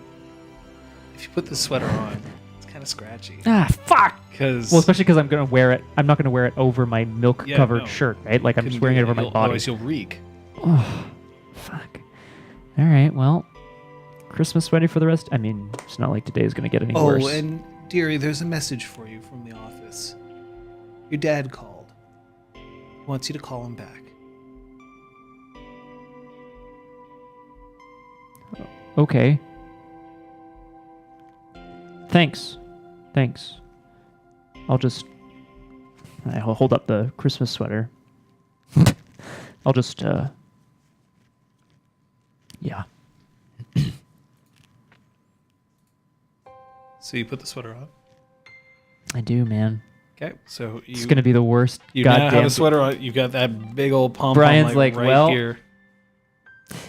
if you put this sweater on, it's kind of scratchy. Ah, fuck! Well, Because especially because I'm going to wear it. I'm not going to wear it over my milk-covered shirt, right? I'm just wearing it over my body. Otherwise you'll reek. Oh, fuck. All right, well, Christmas sweater for the rest. I mean, it's not like today's going to get any worse. Oh, and dearie, there's a message for you from the office. Your dad called. He wants you to call him back. Okay. Thanks. I'll hold up the Christmas sweater. I'll just, yeah. So you put the sweater on? I do, man. Okay, so It's going to be the worst you now goddamn... have a sweater on. You've got that big old pom-pom Brian's right well, here.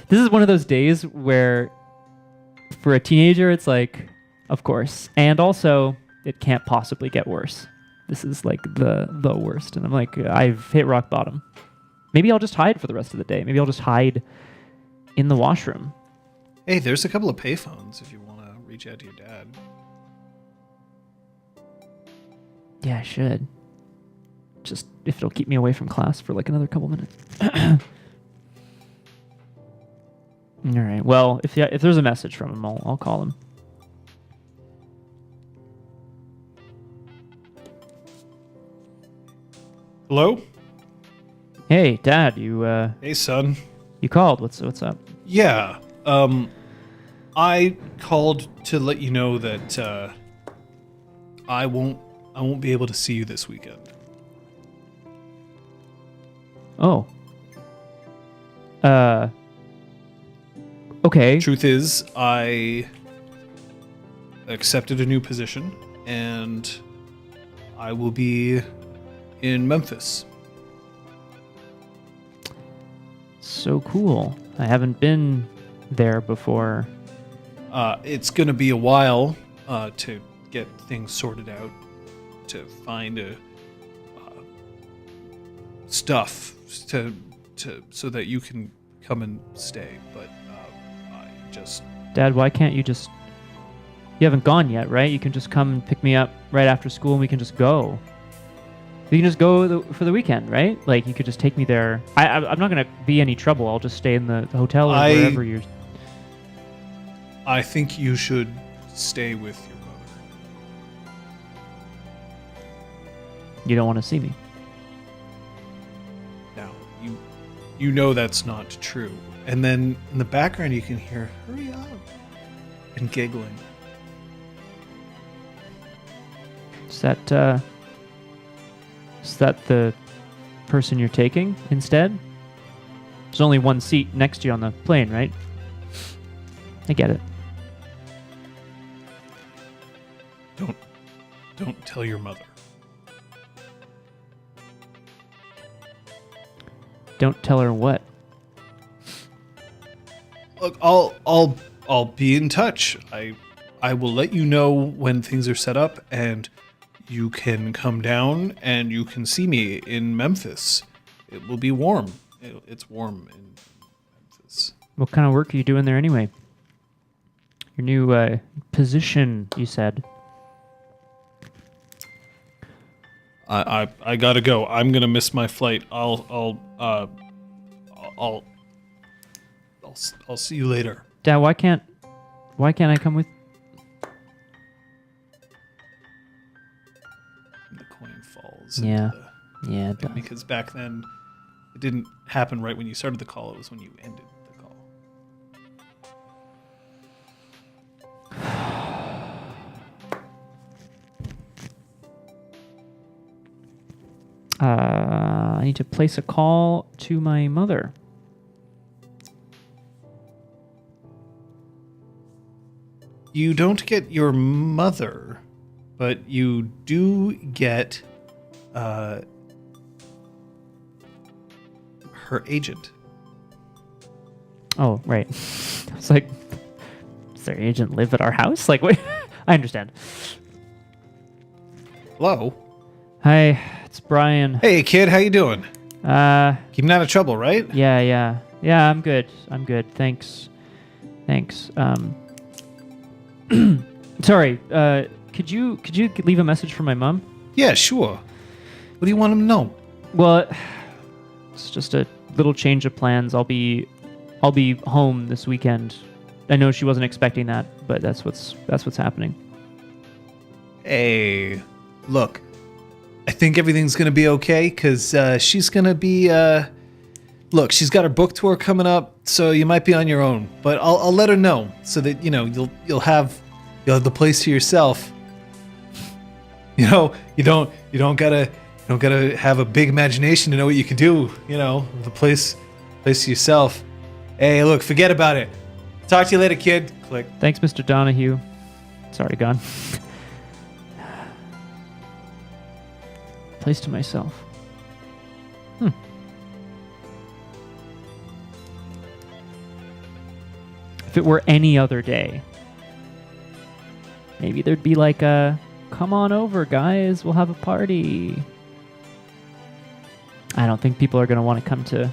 This is one of those days where, for a teenager, it's of course. And also, it can't possibly get worse. this is like the worst. And I'm like, I've hit rock bottom. Maybe I'll just hide for the rest of the day. Maybe I'll just hide in the washroom. Hey, there's a couple of payphones if you want to reach out to your dad. Yeah, I should. Just if it'll keep me away from class for like another couple minutes. All right. Well, if there's a message from him, I'll call him. Hello? Hey, Dad, you Hey, son. you called. What's up? Yeah. I called to let you know that I won't be able to see you this weekend. Oh. Okay. Truth is, I accepted a new position and I will be in Memphis. So cool. I haven't been there before. It's going to be a while to get things sorted out, to find stuff to so that you can come and stay. But I just... Dad, why can't you just... You haven't gone yet, right? You can just come and pick me up right after school and we can just go. You can just go for the weekend, right? Like, you could just take me there. I'm not going to be any trouble. I'll just stay in the hotel or wherever you're... I think you should stay with your mother. You don't want to see me. Now, you know that's not true. And then in the background you can hear, hurry up, and giggling. Is that the person you're taking instead? There's only one seat next to you on the plane, right? I get it. Don't tell your mother. Don't tell her what? Look, I'll be in touch. I will let you know when things are set up, and you can come down and you can see me in Memphis. It will be warm. It's warm in Memphis. What kind of work are you doing there anyway? Your new position, you said. I gotta go. I'm gonna miss my flight. I'll see you later. Dad, why can't I come with? The coin falls. Yeah, yeah. It does. Because back then, it didn't happen right when you started the call. It was when you ended the call. I need to place a call to my mother. You don't get your mother, but you do get her agent. Oh, right. I was like, does their agent live at our house? Like, wait. I understand. Hello? Hi, it's Brian. Hey, kid, how you doing? Keeping out of trouble, right? Yeah. I'm good. Thanks. Sorry. Could you leave a message for my mom? Yeah, sure. What do you want him to know? Well, it's just a little change of plans. I'll be home this weekend. I know she wasn't expecting that, but that's what's happening. Hey, look. I think everything's going to be okay because she's going to be... look, she's got her book tour coming up, so you might be on your own. But I'll let her know so that, you'll have the place to yourself. You don't gotta have a big imagination to know what you can do. The place to yourself. Hey, look, forget about it. Talk to you later, kid. Click. Thanks, Mr. Donahue. Sorry, gone. Place to myself. If it were any other day, maybe there'd be like a come on over, guys. We'll have a party. I don't think people are going to want to come to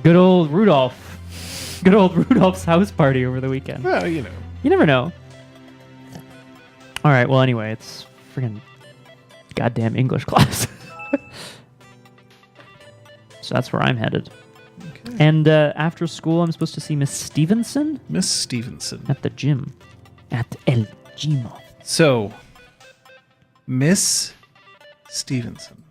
good old Rudolph's house party over the weekend. Well, you know. You never know. All right, well, anyway, it's freaking goddamn English class. So that's where I'm headed. Okay. And after school, I'm supposed to see Miss Stevenson? Miss Stevenson. At the gym. At El Gimo. So, Miss Stevenson.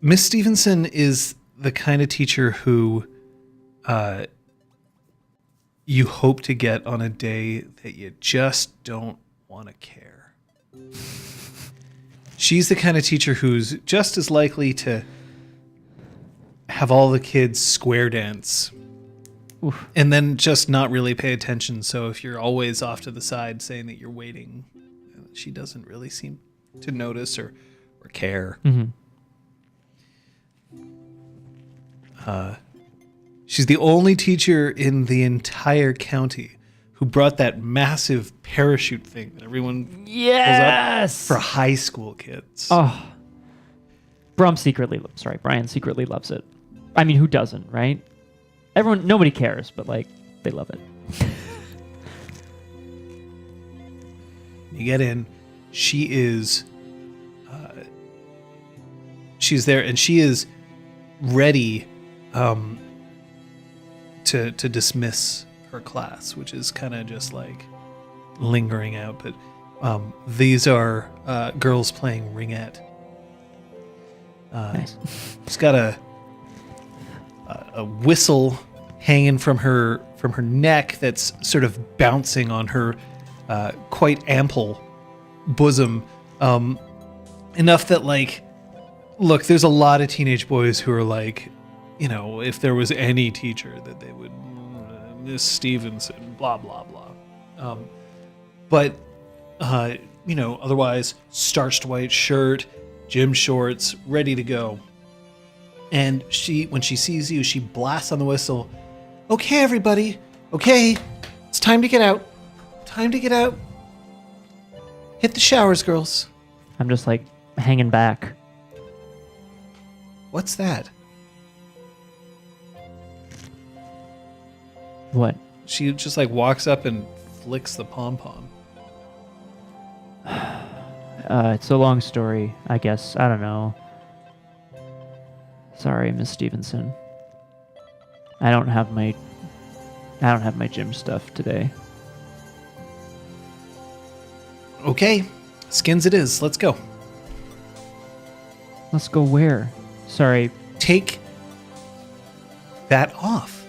Miss Stevenson is the kind of teacher who you hope to get on a day that you just don't want to care. She's the kind of teacher who's just as likely to have all the kids square dance. Oof. And then just not really pay attention. So if you're always off to the side saying that you're waiting, she doesn't really seem to notice or care. Mm-hmm. She's the only teacher in the entire county who brought that massive parachute thing that everyone pulls up for high school kids. Oh, Brian secretly loves it. I mean, who doesn't, right? Nobody cares, but like, they love it. You get in, she's there, and she is ready to dismiss her class, which is kind of just like lingering out. But these are girls playing ringette. Nice. She's got a whistle hanging from her neck that's sort of bouncing on her quite ample bosom, enough that, like, look, there's a lot of teenage boys who are like, you know, if there was any teacher that they would, Miss Stevenson, blah, blah, blah. But, you know, otherwise, starched white shirt, gym shorts, ready to go. And when she sees you, she blasts on the whistle. Okay, everybody. Okay, it's time to get out. Time to get out. Hit the showers, girls. I'm just like hanging back. What's that? What? She just like walks up and flicks the pom-pom. It's a long story, I guess. I don't know. Sorry, Miss Stevenson. I don't have my gym stuff today. Okay, skins it is. Let's go. Let's go where? Sorry. Take that off.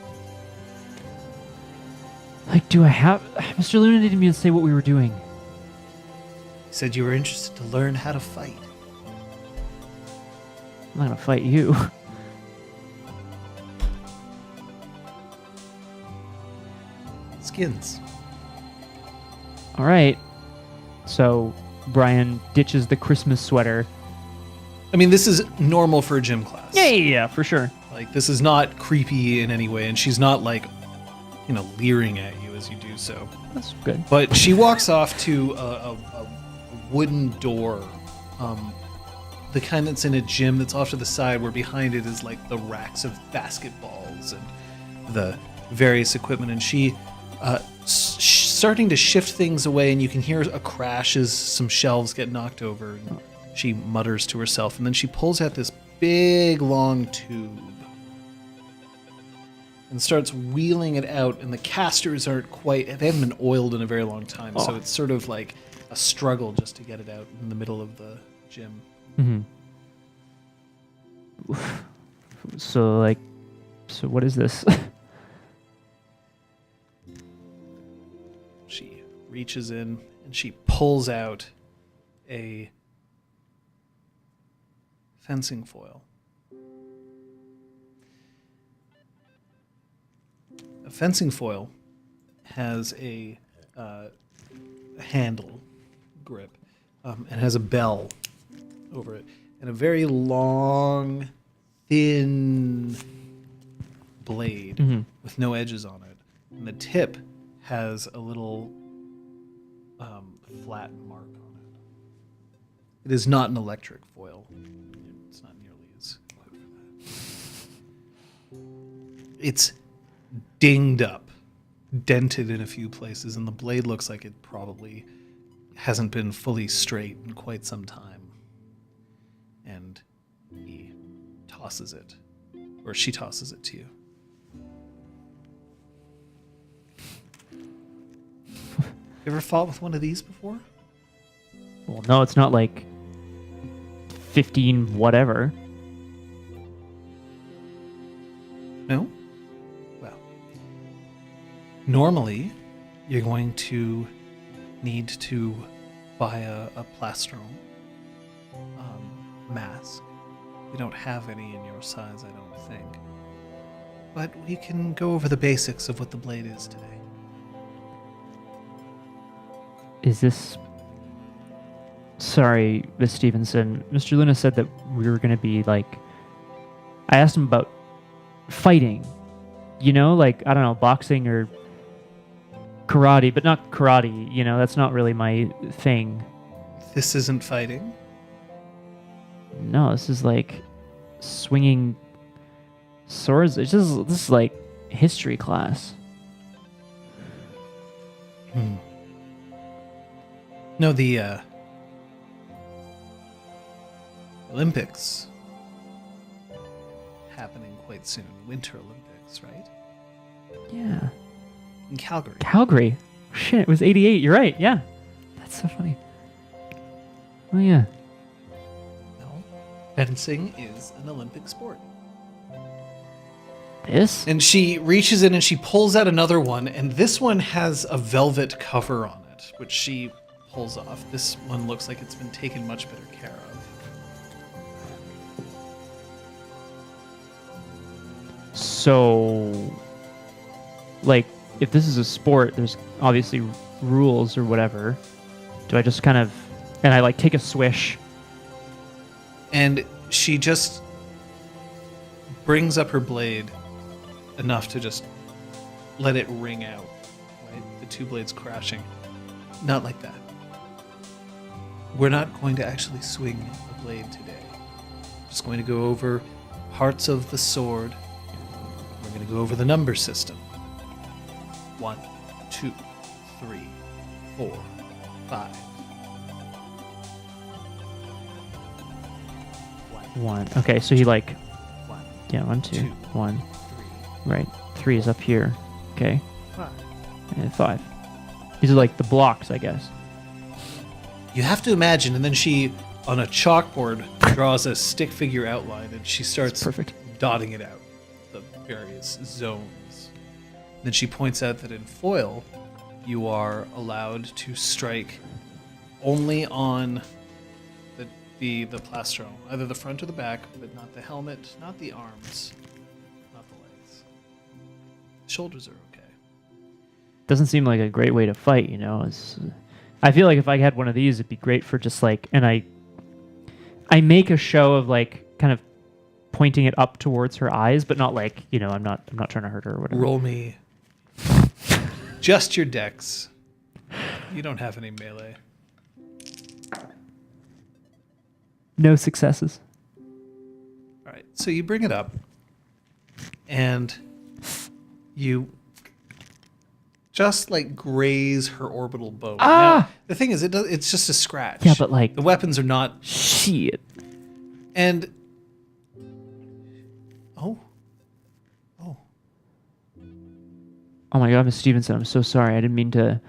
Like, do I have... Mr. Luna needed me to say what we were doing. He said you were interested to learn how to fight. I'm not going to fight you. Skins. All right. So, Brian ditches the Christmas sweater. I mean, this is normal for a gym class. Yeah, for sure. Like, this is not creepy in any way, and she's not, like, you know, leering at you as you do so. That's good. But she walks off to a wooden door, the kind that's in a gym that's off to the side, where behind it is, like, the racks of basketballs and the various equipment, and she starting to shift things away, and you can hear a crash as some shelves get knocked over, and she mutters to herself, and then she pulls out this big long tube and starts wheeling it out, and the casters they haven't been oiled in a very long time, so it's sort of like a struggle just to get it out in the middle of the gym. Mm-hmm. So what is this? She reaches in and she pulls out a fencing foil. A fencing foil has a handle grip and has a bell over it and a very long, thin blade with no edges on it. And the tip has a little flat mark on it. It is not an electric foil. It's not nearly as clever than that. It's dinged up, dented in a few places, and the blade looks like it probably hasn't been fully straight in quite some time. And he tosses it, or she tosses it to you. You ever fought with one of these before? Well, no, it's not like 15 whatever. No? Well, normally you're going to need to buy a plastron mask. We don't have any in your size, I don't think. But we can go over the basics of what the blade is today. Is this... Sorry, Miss Stevenson. Mr. Luna said that we were going to be, like... I asked him about fighting. You know, like, I don't know, boxing or karate, but not karate. You know, that's not really my thing. This isn't fighting? No, this is, like, swinging swords. This is like, history class. No, the Olympics happening quite soon. Winter Olympics, right? Yeah. In Calgary. Calgary. Shit, it was 88. You're right. Yeah. That's so funny. Oh, yeah. No. Fencing is an Olympic sport. This? And she reaches in and she pulls out another one, and this one has a velvet cover on it, which she pulls off. This one looks like it's been taken much better care of. So, like, if this is a sport, there's obviously rules or whatever. Do I just kind of... And I, like, take a swish. And she just brings up her blade enough to just let it ring out, right? The two blades crashing. Not like that. We're not going to actually swing the blade today. Just going to go over parts of the sword. We're going to go over the number system. 1, 2, 3, 4, 5. One. Okay, so he, like... 1, Yeah, 1, 2, 2, 1. 3, Right. 3 is up here. Okay. 5. And 5. These are, like, the blocks, I guess. You have to imagine, and then she, on a chalkboard, draws a stick figure outline, and she starts Perfect. dotting it out, the various zones. Then she points out that in foil, you are allowed to strike only on the plastron, either the front or the back, but not the helmet, not the arms, not the legs. Shoulders are okay. Doesn't seem like a great way to fight, you know? I feel like if I had one of these, it'd be great for just, like... And I make a show of, like, kind of pointing it up towards her eyes, but not like, you know, I'm not trying to hurt her or whatever. Roll me just your dex. You don't have any melee. No successes. All right, so you bring it up, and you just like graze her orbital bone. Ah! Now, the thing is, it's just a scratch. Yeah, but like the weapons are not. Shit. And Oh my God, Miss Stevenson, I'm so sorry. I didn't mean to.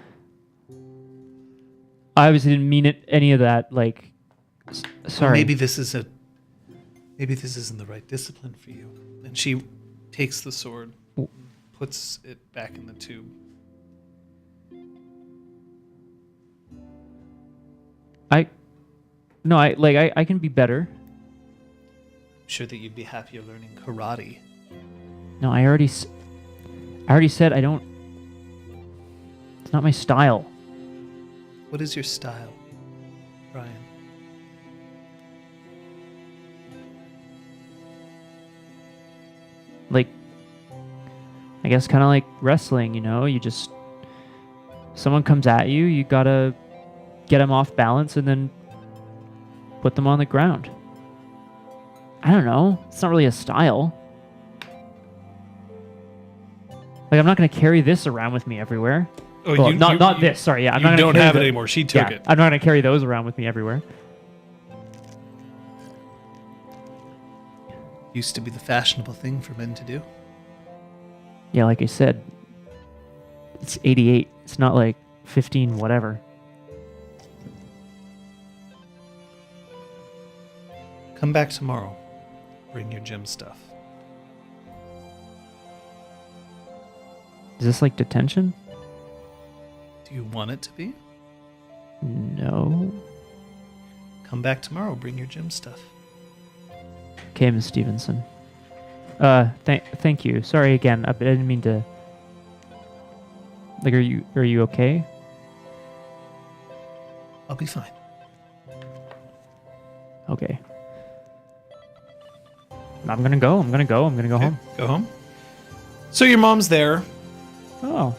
I obviously didn't mean it. Any of that. Like, sorry. Maybe this isn't the right discipline for you. And she takes the sword, puts it back in the tube. I can be better. I'm sure that you'd be happier learning karate. No, I already said I don't. It's not my style. What is your style, Brian? Like, I guess kind of like wrestling, you know? You just Someone comes at you, you gotta get them off balance and then put them on the ground. I don't know. It's not really a style. Like, I'm not going to carry this around with me everywhere. Oh, well, not this. Sorry, yeah. I'm not don't have it anymore. She took it. I'm not going to carry those around with me everywhere. Used to be the fashionable thing for men to do. Yeah, like I said, it's 88. It's not like 15 whatever. Come back tomorrow. Bring your gym stuff. Is this like detention? Do you want it to be? No. Come back tomorrow. Bring your gym stuff. Okay, Miss Stevenson. Thank you. Sorry again. I didn't mean to. Like, are you okay? I'll be fine. Okay. I'm gonna go. I'm gonna go home. Go home. So your mom's there. Oh,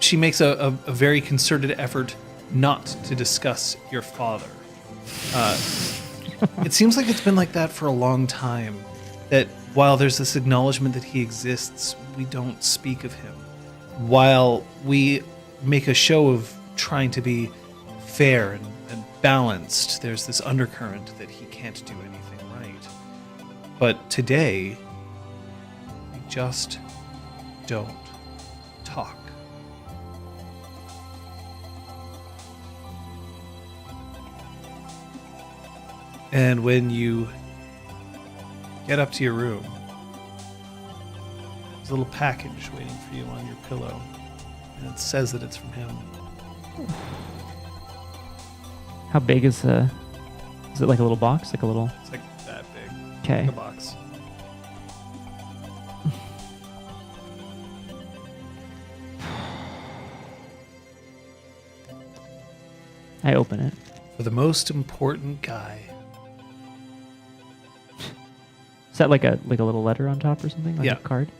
She makes a very concerted effort not to discuss your father. It seems like it's been like that for a long time. That while there's this acknowledgement that he exists, we don't speak of him. While we make a show of trying to be fair and balanced, there's this undercurrent that he can't do anything right. But today, we just don't talk. And when you get up to your room, there's a little package waiting for you on your pillow, and it says that it's from him. How big is it like a little box? Like a little... It's like that big. Okay. Like a box. I open it. For the most important guy. Is that like a little letter on top or something? Like Yeah. a card?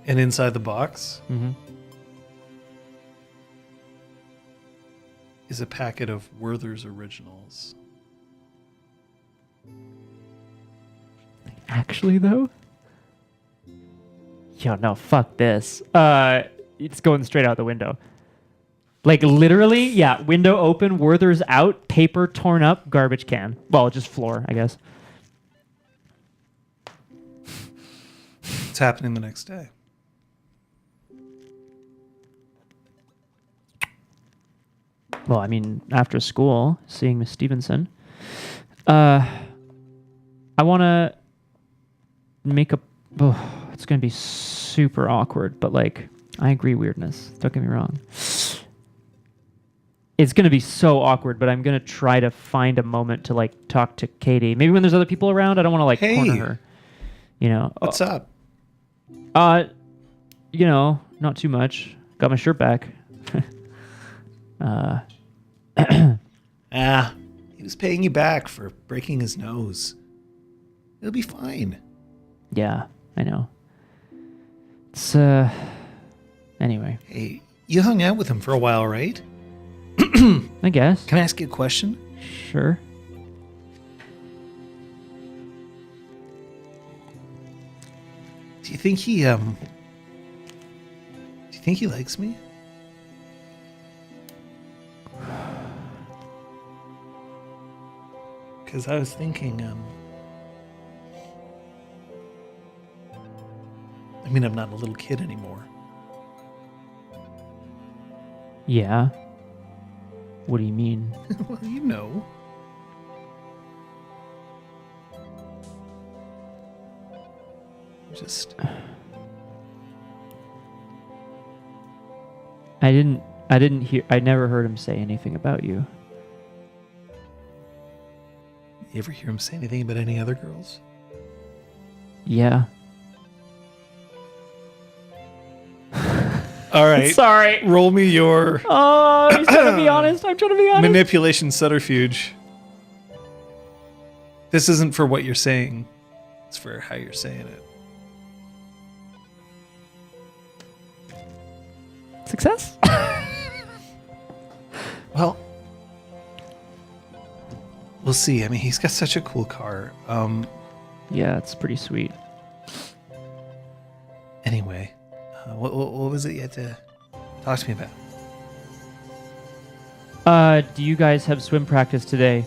And inside the box Mm-hmm. is a packet of Werther's Originals. Actually, though? Yo, no, fuck this. It's going straight out the window. Like, literally, yeah, window open, Werther's out, paper torn up, garbage can. Well, just floor, I guess. It's happening the next day. Well, I mean, after school, seeing Miss Stevenson. I want to make a... Oh, it's going to be super awkward, but, like, I agree weirdness. Don't get me wrong. It's going to be so awkward, but I'm going to try to find a moment to, like, talk to Katie. Maybe when there's other people around, I don't want to, like, corner her. You know? What's up? You know, not too much. Got my shirt back. He was paying you back for breaking his nose. It'll be fine. Yeah, I know. It's, anyway. Hey, you hung out with him for a while, right? I guess. Can I ask you a question? Sure. Do you think he likes me? Because I was thinking, I mean, I'm not a little kid anymore. Yeah. What do you mean? Well, you know. Just... I never heard him say anything about you. You ever hear him say anything about any other girls? Yeah. All right. Sorry. Roll me your Oh, I'm trying to be honest. manipulation subterfuge. This isn't for what you're saying. It's for how you're saying it. Success? we'll see. I mean, he's got such a cool car. Yeah, it's pretty sweet. Anyway, what was it you had to talk to me about? Do you guys have swim practice today?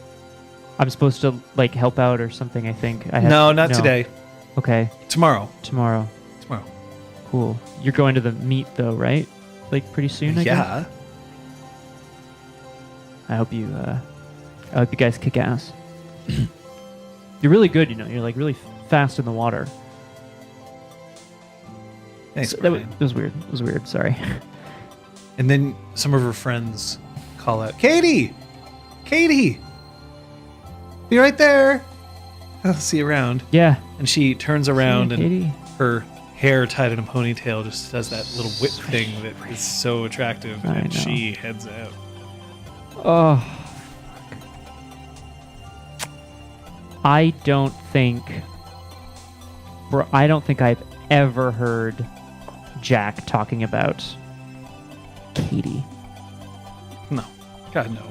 I'm supposed to like help out or something, I think. No, not today. Okay. Tomorrow. Tomorrow. Cool. You're going to the meet though, right? Like pretty soon, I guess? Yeah. I hope you guys kick ass. You're really good, You're like really fast in the water. Thanks, It was weird. It was weird. Sorry. And then some of her friends call out, Katie! Katie! Be right there! I'll see you around. Yeah. And she turns around and Katie. her hair tied in a ponytail just does that little whip thing that is so attractive. And she heads out. Oh. I don't think I've ever heard Jack talking about Katie. No. God, no.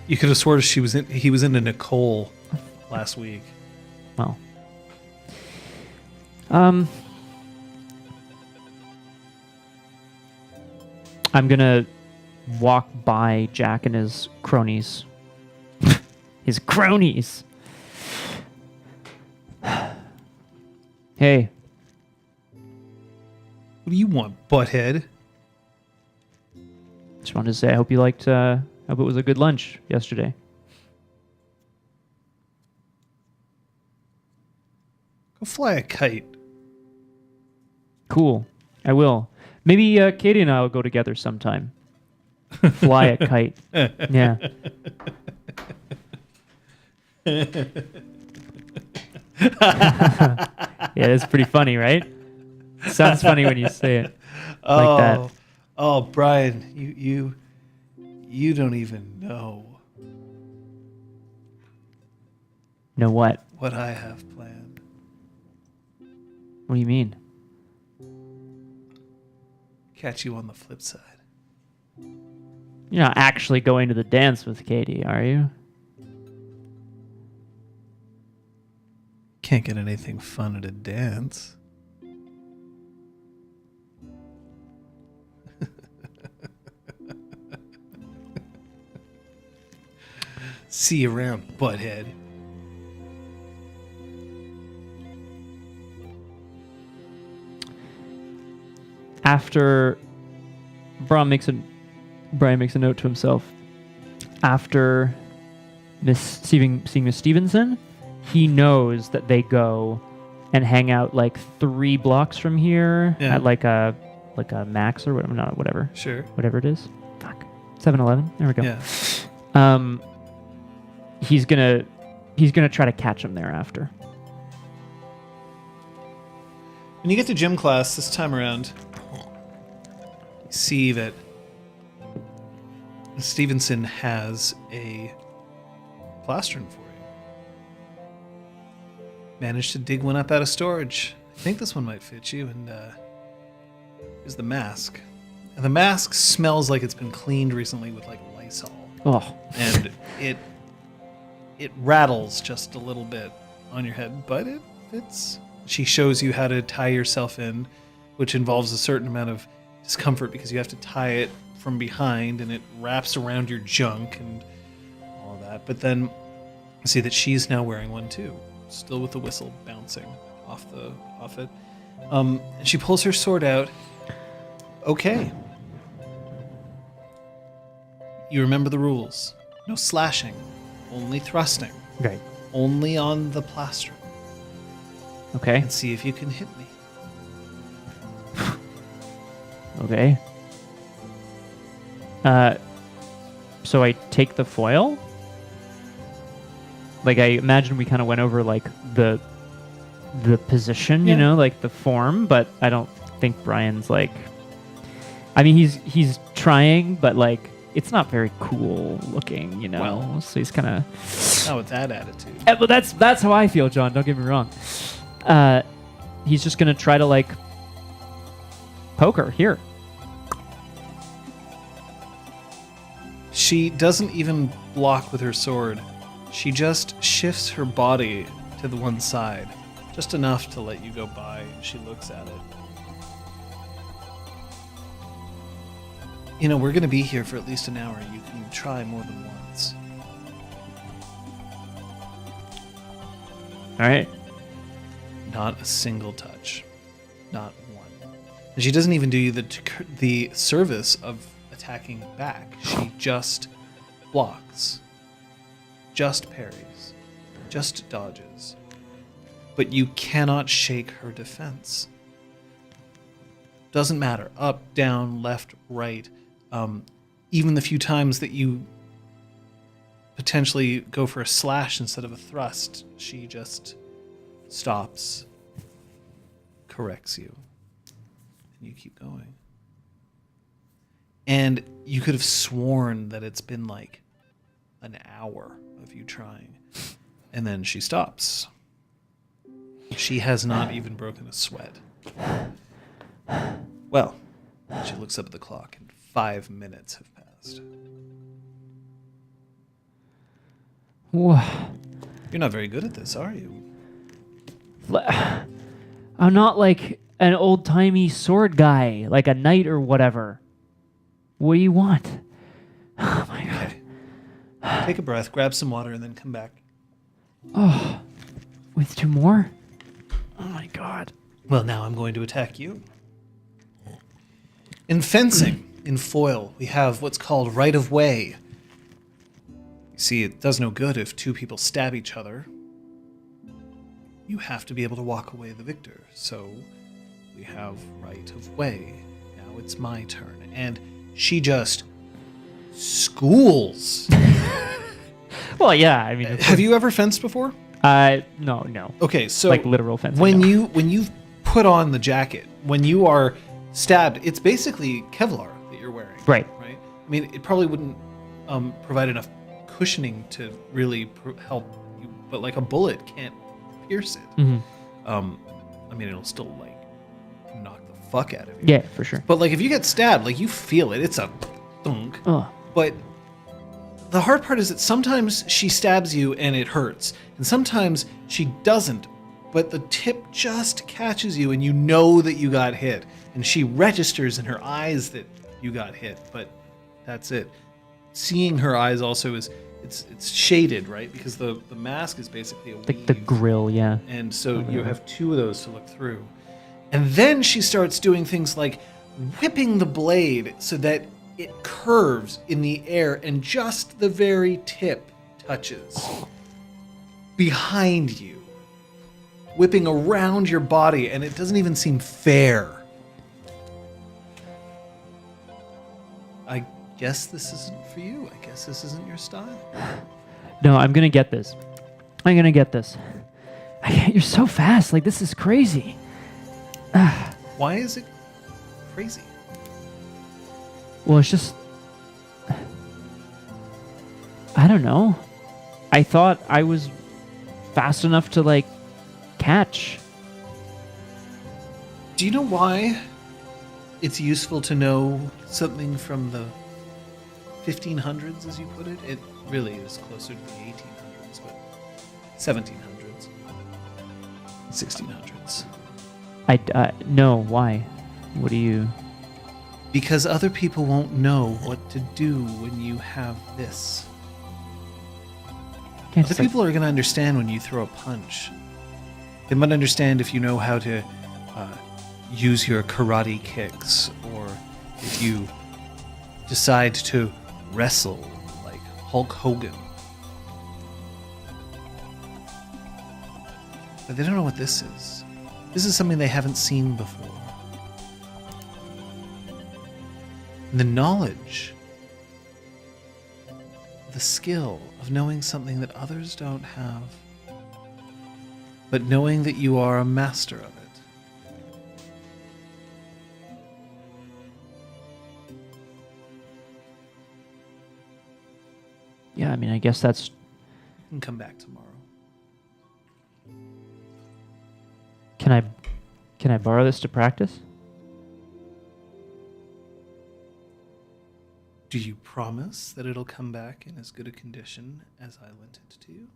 You could have sworn he was into Nicole last week. Well. I'm gonna walk by Jack and his cronies. His cronies. Hey. What do you want, butthead? Just wanted to say I hope you liked, hope it was a good lunch yesterday. Go fly a kite. Cool. I will. Maybe Katie and I will go together sometime. Fly a kite. Yeah. Yeah, it's pretty funny, right? Sounds funny when you say it like that. Oh, Brian, you don't even know. Know what? What I have planned. What do you mean? Catch you on the flip side. You're not actually going to the dance with Katie, are you? Can't get anything fun at a dance. See you around, butthead. After Brian makes a note to himself. After seeing Miss Stevenson, he knows that they go and hang out like 3 blocks from here at like a Max or whatever, not whatever. Sure. Whatever it is. Fuck. 7-Eleven. There we go. Yeah. He's gonna try to catch him there after. When you get to gym class this time around, you see that Stevenson has a plastron for you. Managed to dig one up out of storage. I think this one might fit you, and here's the mask. And the mask smells like it's been cleaned recently with like Lysol. Oh. And it rattles just a little bit on your head, but it fits. She shows you how to tie yourself in, which involves a certain amount of discomfort because you have to tie it from behind and it wraps around your junk and all of that. But then you see that she's now wearing one too, still with the whistle bouncing off it. And she pulls her sword out. Okay. You remember the rules. No slashing. Only thrusting. Right. Only on the plastron. Okay. And see if you can hit me. Okay. So I take the foil? Like, I imagine we kind of went over, like, the position, you know, like the form, but I don't think Brian's, like... I mean, he's trying, but, like, it's not very cool looking, you know? Well, so he's kind of... Not with that attitude. But that's how I feel, John. Don't get me wrong. He's just going to try to, like, poke her. Here. She doesn't even block with her sword. She just shifts her body to the one side, just enough to let you go by, and she looks at it. You know, we're going to be here for at least an hour. You can try more than once. All right. Not a single touch. Not one. And she doesn't even do you the service of attacking back. She just blocks. Just parries. Just dodges. But you cannot shake her defense. Doesn't matter. Up, down, left, right. Even the few times that you potentially go for a slash instead of a thrust, she just stops, corrects you, and you keep going. And you could have sworn that it's been like an hour of you trying, and then she stops. She has not even broken a sweat. Well, she looks up at the clock, and 5 minutes have passed. Whoa. You're not very good at this, are you? I'm not like an old-timey sword guy, like a knight or whatever. What do you want? Oh, my God. Okay. Take a breath, grab some water, and then come back. Oh, with 2 more? Oh, my God. Well, now I'm going to attack you. In fencing, in foil, we have what's called right of way. You see, it does no good if 2 people stab each other. You have to be able to walk away the victor. So we have right of way. Now it's my turn. And she just schools. Well, yeah, I mean... Have you ever fenced before? No. Okay, so... Like literal fencing. When you put on the jacket, when you are stabbed, it's basically Kevlar that you're wearing. Right. I mean, it probably wouldn't provide enough cushioning to really help you, but like a bullet can't pierce it. Mm-hmm. I mean, it'll still like knock the fuck out of you. Yeah, for sure. But like if you get stabbed, like you feel it. It's a thunk. But the hard part is that sometimes she stabs you and it hurts, and sometimes she doesn't, but the tip just catches you and you know that you got hit, and she registers in her eyes that you got hit, but that's it. Seeing her eyes also is it's shaded, right? Because the mask is basically a weave. The grill, yeah. And so you have 2 of those to look through. And then she starts doing things like whipping the blade so that it curves in the air and just the very tip touches behind you, whipping around your body, and it doesn't even seem fair. I guess this isn't for you. I guess this isn't your style. No, I'm gonna get this. You're so fast. Like, this is crazy. Why is it crazy? Well, it's just... I don't know. I thought I was fast enough to, like, catch. Do you know why it's useful to know something from the 1500s, as you put it? It really is closer to the 1800s, but 1700s, 1600s. No, why? What do you... Because other people won't know what to do when you have this. Other people are going to understand when you throw a punch. They might understand if you know how to use your karate kicks, or if you decide to wrestle like Hulk Hogan. But they don't know what this is. This is something they haven't seen before. And the knowledge, the skill of knowing something that others don't have, but knowing that you are a master of it. Yeah, I mean, I guess that's... You can come back tomorrow. Can I borrow this to practice? Do you promise that it'll come back in as good a condition as I lent it to you?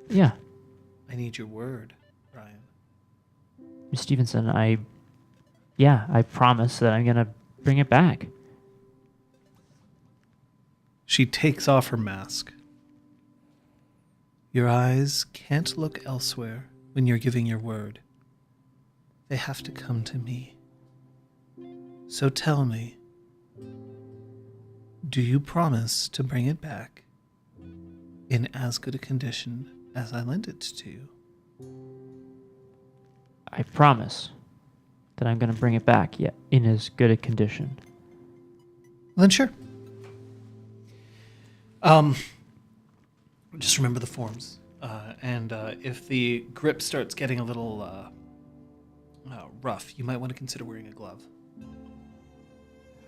Yeah. I need your word, Brian. Miss Stevenson, I promise that I'm going to bring it back. She takes off her mask. Your eyes can't look elsewhere when you're giving your word. They have to come to me. So tell me, do you promise to bring it back in as good a condition as I lent it to you? I promise that I'm going to bring it back in as good a condition. Then sure. Just remember the forms. And if the grip starts getting a little rough, you might want to consider wearing a glove.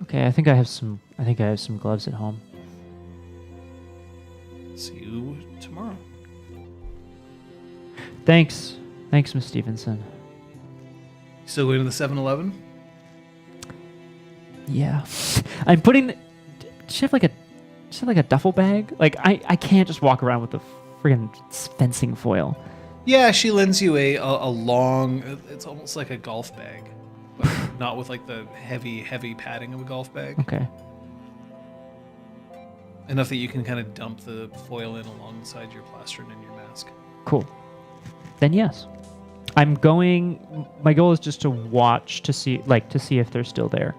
Okay, I think I have some gloves at home. See you tomorrow. Thanks, Miss Stevenson. Still going to the 7-Eleven? Yeah. I'm putting. Does she have like a duffel bag? Like I can't just walk around with the friggin' fencing foil. Yeah, she lends you a long. It's almost like a golf bag, but not with like the heavy padding of a golf bag. Okay. Enough that you can kind of dump the foil in alongside your plastron and your mask. Cool. Then yes. I'm going. My goal is just to watch to see if they're still there.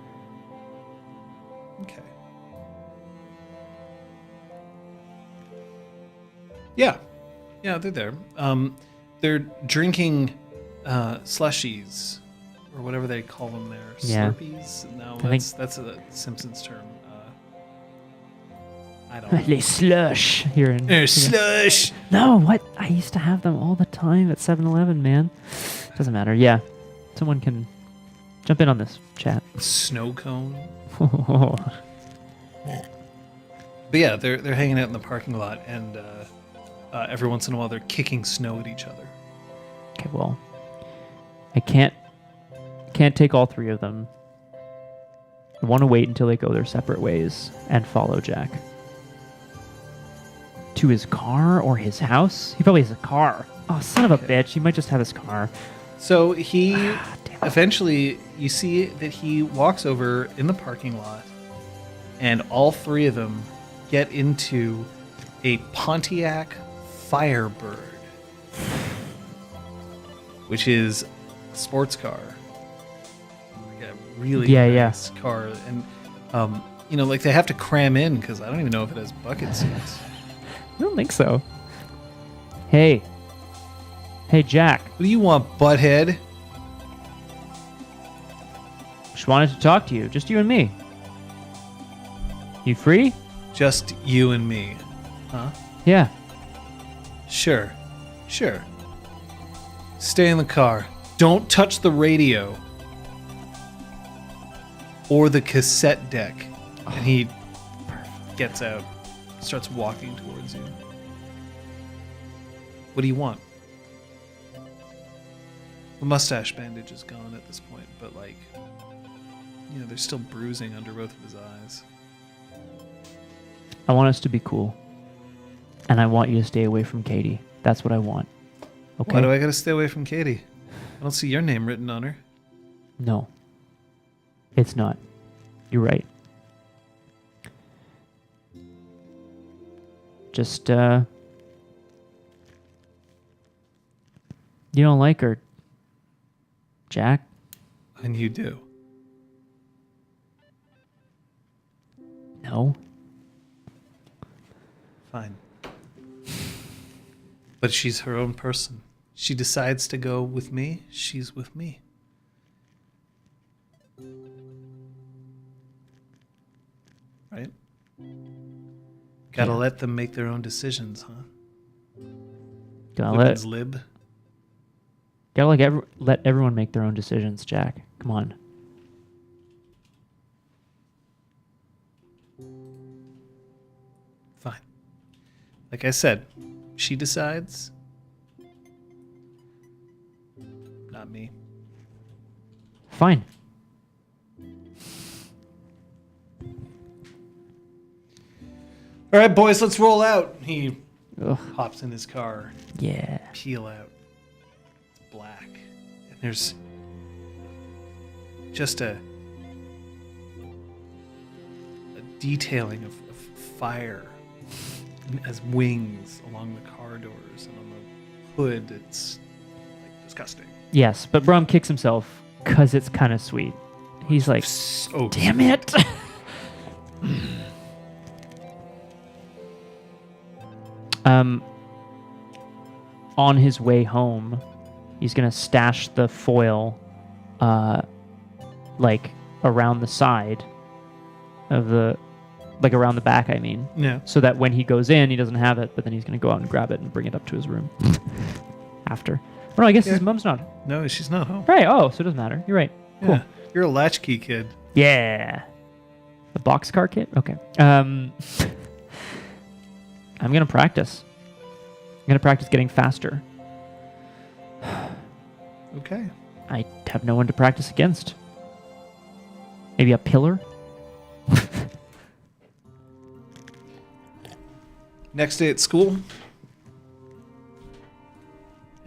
Okay. Yeah, they're there. They're drinking slushies or whatever they call them there. Yeah. Slurpees. No, that's a Simpsons term. I don't know. Les slush here in slush. No, what? I used to have them all the time at 7-Eleven, man. Doesn't matter. Yeah. Someone can jump in on this chat. Snow cone. But yeah, they're hanging out in the parking lot, and every once in a while they're kicking snow at each other. Okay, well, I can't take all three of them. I want to wait until they go their separate ways and follow Jack. To his car or his house? He probably has a car. Oh, son of a bitch. He might just have his car. So he eventually, you see that he walks over in the parking lot, and all three of them get into a Pontiac Firebird, which is a sports car. Like a really nice car. And, like they have to cram in because I don't even know if it has bucket seats. I don't think so. Hey, Jack. What do you want, butthead? Just wanted to talk to you. Just you and me. You free? Just you and me. Huh? Yeah. Sure. Stay in the car. Don't touch the radio. Or the cassette deck. And he gets out. Starts walking towards you. What do you want? The mustache bandage is gone at this point, but there's still bruising under both of his eyes. I want us to be cool. And I want you to stay away from Katie. That's what I want. Okay? Why do I gotta stay away from Katie? I don't see your name written on her. No. It's not. You're right. Just, you don't like her, Jack? And you do. No. Fine. But she's her own person. She decides to go with me, she's with me. Right? Gotta let them make their own decisions, huh? Women's lib. Gotta let everyone make their own decisions, Jack. Come on. Fine. Like I said, she decides. Not me. Fine. All right, boys, let's roll out. He hops in his car. Yeah. Peel out. It's black. And there's just a detailing of fire as wings along the car doors, and on the hood it's like disgusting. Yes, but Braum kicks himself because it's kind of sweet. He's like, damn it. On his way home, he's going to stash the foil like around the side of the, like around the back, I mean. Yeah. So that when he goes in, he doesn't have it, but then he's going to go out and grab it and bring it up to his room after. Oh, no, I guess his mom's not. No, she's not home. Right. Oh, so it doesn't matter. You're right. Cool. Yeah. You're a latchkey kid. Yeah. The boxcar kit? Okay. I'm going to practice. I'm going to practice getting faster. Okay. I have no one to practice against. Maybe a pillar? Next day at school.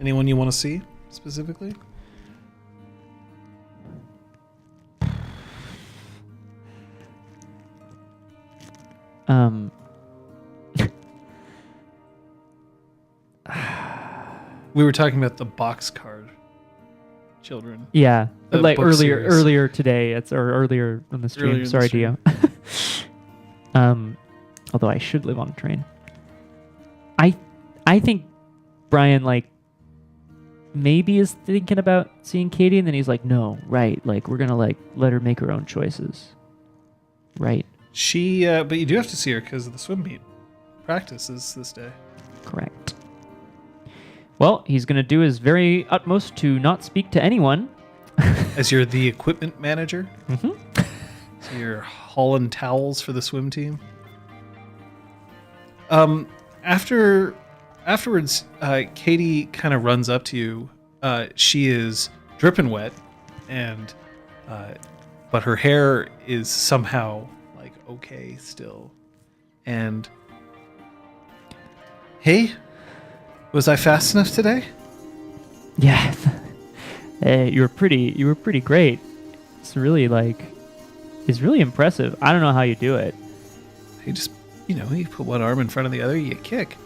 Anyone you want to see specifically? We were talking about the boxcar children. Yeah, The like book series. earlier today, or earlier on the stream. Earlier in the Sorry, stream. Dio. Although I should live on a train. I think Brian like maybe is thinking about seeing Katie, and then he's like, no, right, like we're gonna like let her make her own choices, right? She, but you do have to see her because of the swim meet. Practice is this day. Correct. Well, he's going to do his very utmost to not speak to anyone. As you're the equipment manager? Mm-hmm. So you're hauling towels for the swim team? Afterwards, Katie kind of runs up to you. She is dripping wet, and but her hair is somehow like okay still. And hey, was I fast enough today? Yeah. You were pretty great. It's really impressive. I don't know how you do it. You just, you put one arm in front of the other, you kick.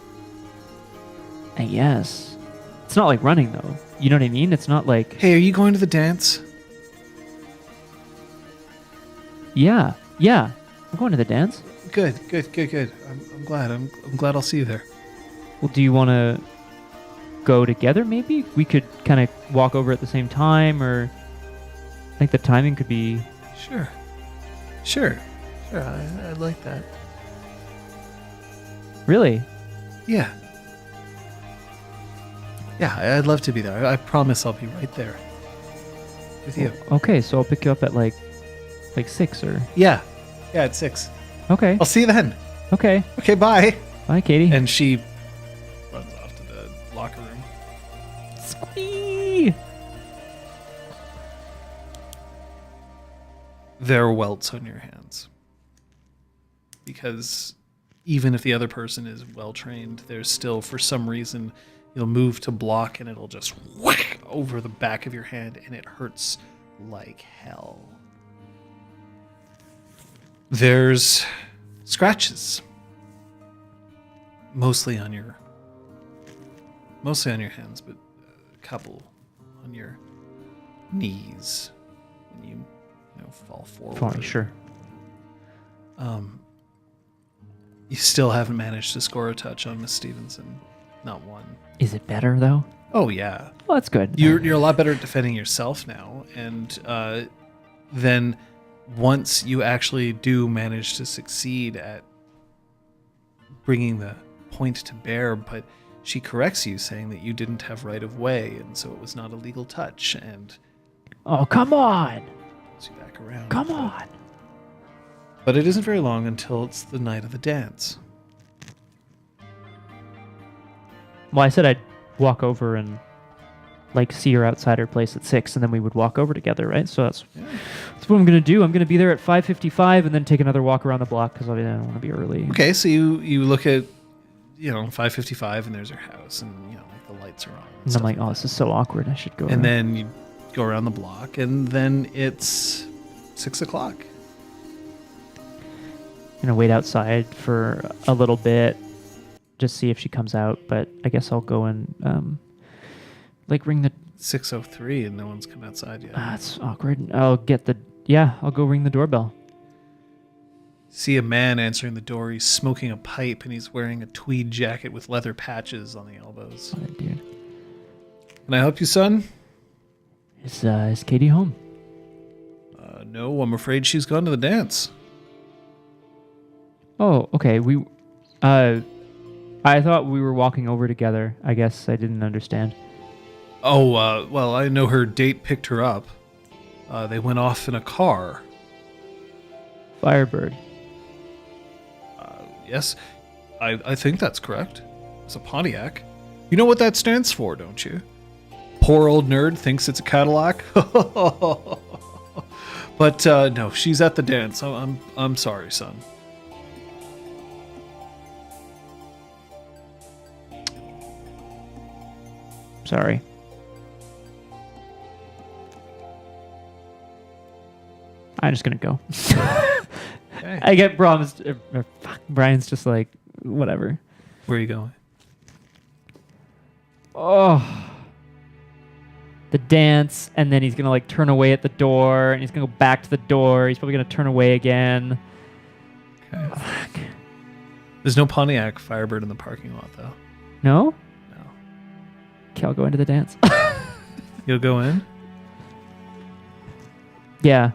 I guess. It's not like running though. You know what I mean? It's not like, Hey, are you going to the dance? yeah. I'm going to the dance. Good. I'm glad. I'm glad I'll see you there. Well, do you want to go together maybe? We could kind of walk over at the same time, or I think the timing could be... Sure. I'd like that. Really? Yeah, I'd love to be there. I promise I'll be right there with you. Okay, so I'll pick you up at like 6 or... Yeah, at 6. Okay. I'll see you then. Okay. Okay, bye. Bye, Katie. And she runs off to the locker room. Squee! There are welts on your hands. Because even if the other person is well trained, there's still, for some reason, you'll move to block and it'll just whack over the back of your hand and it hurts like hell. There's scratches. Mostly on your hands, but a couple on your knees when you fall forward. Fine, sure. You still haven't managed to score a touch on Miss Stevenson. Not one. Is it better though? Oh yeah. Well, that's good. You're a lot better at defending yourself now, and then once you actually do manage to succeed at bringing the point to bear, but she corrects you, saying that you didn't have right of way, and so it was not a legal touch, and Oh, come on! puts you back around. Come on! But it isn't very long until it's the night of the dance. Well, I said I'd walk over and like see her outside her place at 6, and then we would walk over together, right? So that's what I'm gonna do. I'm gonna be there at 5:55, and then take another walk around the block because I don't want to be early. Okay, so you look at 5:55, and there's her house, and like the lights are on. And I'm like, oh, this is so awkward. I should go. And then you go around the block, and then it's 6 o'clock. I'm gonna wait outside for a little bit, just see if she comes out. But I guess I'll go and ring the 6:03, and no one's come outside yet. That's awkward. I'll go ring the doorbell. See a man answering the door. He's smoking a pipe, and he's wearing a tweed jacket with leather patches on the elbows. What a dude. Can I help you, son? Is Katie home? No, I'm afraid she's gone to the dance. Oh, okay. I thought we were walking over together. I guess I didn't understand. Oh, well, I know her date picked her up. They went off in a car. Firebird. Yes, I think that's correct. It's a Pontiac. You know what that stands for, don't you? Poor old nerd thinks it's a Cadillac. But no, she's at the dance. I'm sorry, son. Sorry. I'm just gonna go. Okay. I get Braum's. Brian's just like, whatever. Where are you going? Oh. The dance, and then he's gonna like turn away at the door, and he's gonna go back to the door. He's probably gonna turn away again. Okay. Fuck. There's no Pontiac Firebird in the parking lot, though. No? No. Okay, I'll go into the dance. You'll go in? Yeah.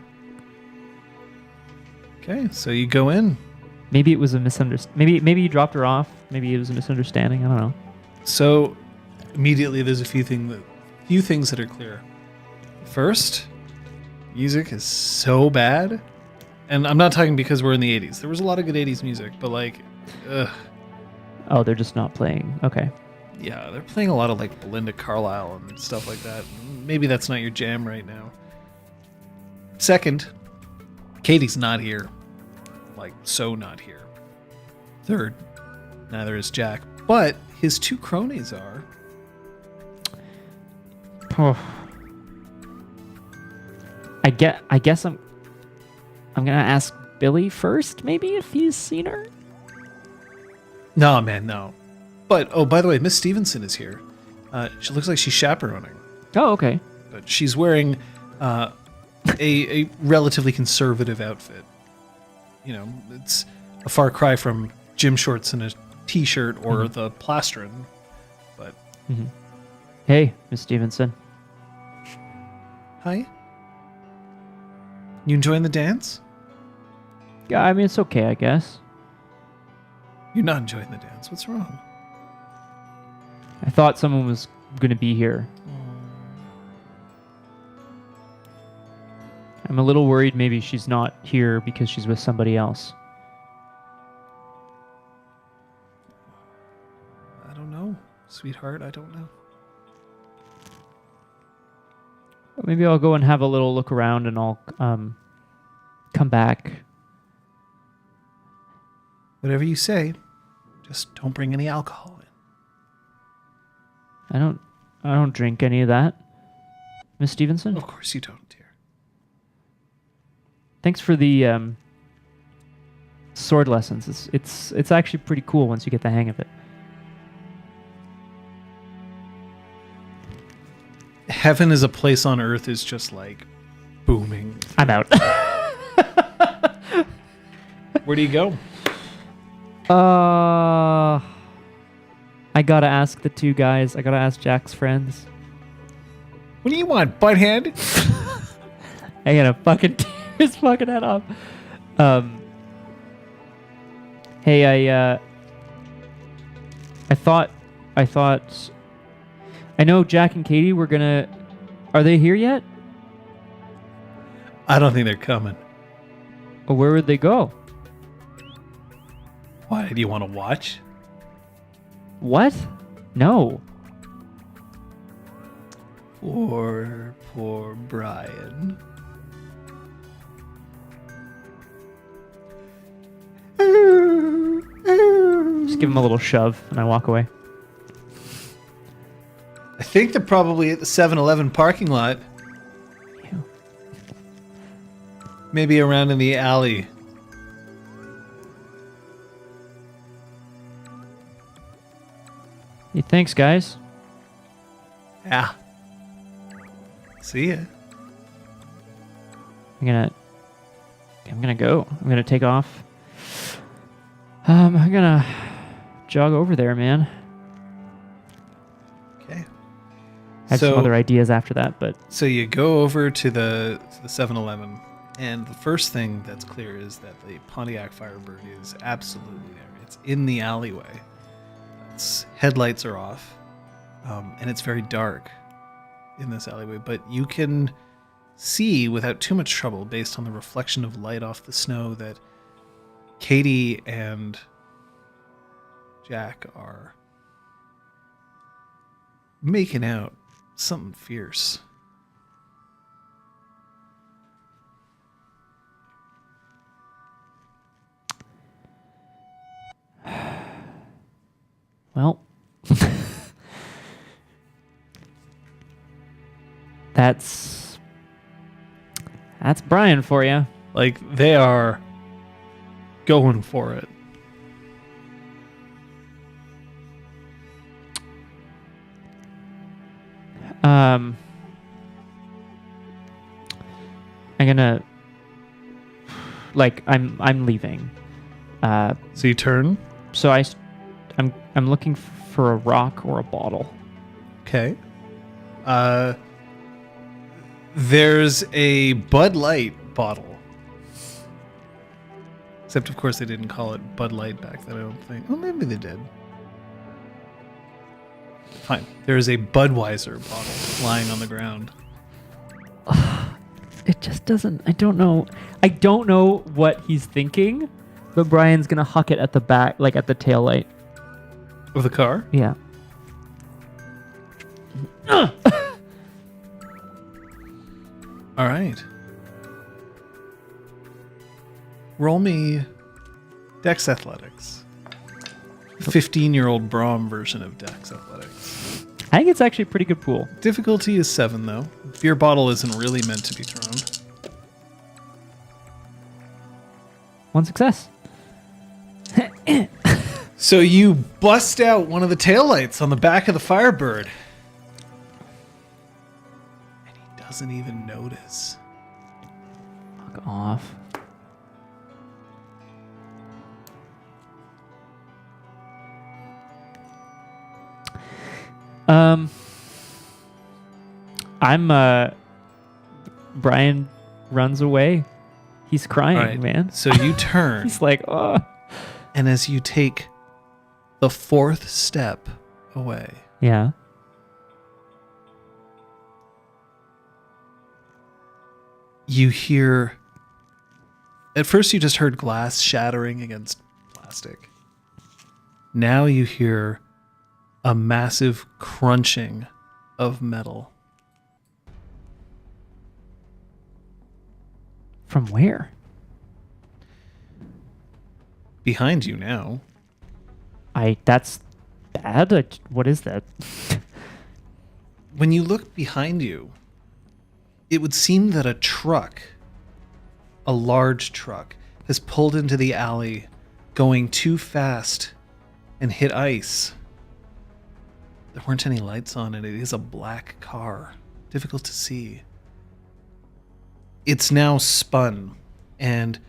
Okay, so you go in. Maybe it was a misunderstanding. Maybe you dropped her off. Maybe it was a misunderstanding. I don't know. So immediately there's a few things that are clear. First, music is so bad. And I'm not talking because we're in the 80s. There was a lot of good 80s music, but ugh. Oh, they're just not playing. Okay. Yeah, they're playing a lot of like Belinda Carlisle and stuff like that. Maybe that's not your jam right now. Second, Katie's not here. Like, so not here. Third, neither is Jack. But his two cronies are. Oh. I guess I'm gonna ask Billy first, maybe, if he's seen her. No, man, no. But by the way, Miss Stevenson is here. She looks like she's chaperoning. Oh, okay. But she's wearing a relatively conservative outfit. It's a far cry from gym shorts and a t-shirt or the plastron. But Hey, Miss Stevenson. Hi. You enjoying the dance? Yeah, I mean, it's okay, I guess. You're not enjoying the dance. What's wrong? I thought someone was going to be here. I'm a little worried maybe she's not here because she's with somebody else. I don't know, sweetheart. I don't know. Maybe I'll go and have a little look around, and I'll come back. Whatever you say, just don't bring any alcohol in. I don't drink any of that, Miss Stevenson. Of course you don't, dear. Thanks for the sword lessons. It's actually pretty cool once you get the hang of it. Heaven is a place on earth is just like booming. I'm out. Where do you go? I gotta ask the two guys. I gotta ask Jack's friends. What do you want, butthead? I gotta fucking tear his fucking head off. Hey, I thought I know Jack and Katie were gonna. Are they here yet? I don't think they're coming. Or where would they go? Why? Do you want to watch? What? No. Poor Brian. Just give him a little shove, and I walk away. I think they're probably at the 7-Eleven parking lot. Ew. Maybe around in the alley. Hey, thanks, guys. Yeah. See ya. I'm gonna go. I'm gonna take off. I'm gonna jog over there, man. Okay. I have some other ideas after that, but so you go over to the 7-Eleven, and the first thing that's clear is that the Pontiac Firebird is absolutely there. It's in the alleyway. Its headlights are off, and it's very dark in this alleyway, but you can see without too much trouble, based on the reflection of light off the snow, that Katie and Jack are making out something fierce. well, that's Brian for you. Like, they are going for it. I'm gonna, I'm leaving. So you turn. So I'm looking for a rock or a bottle. Okay. There's a Bud Light bottle. Except, of course, they didn't call it Bud Light back then, I don't think. Oh, maybe they did. Fine. There's a Budweiser bottle lying on the ground. It just doesn't. I don't know what he's thinking, but Brian's gonna huck it at the back, like at the tail light. Of the car? Yeah. All right. Roll me Dex Athletics. 15-year-old Braum version of Dex Athletics. I think it's actually a pretty good pool. Difficulty is 7, though. Beer bottle isn't really meant to be thrown. 1 success. So you bust out one of the taillights on the back of the Firebird. And he doesn't even notice. Fuck off. Brian runs away. He's crying, All right, man. So you turn. He's like, oh. And as you take the 4th step away, Yeah. you hear... At first you just heard glass shattering against plastic. Now you hear a massive crunching of metal. From where? Behind you now. That's bad. What is that? When you look behind you, it would seem that a truck, a large truck, has pulled into the alley going too fast and hit ice. There weren't any lights on it. It is a black car. Difficult to see. It's now spun, and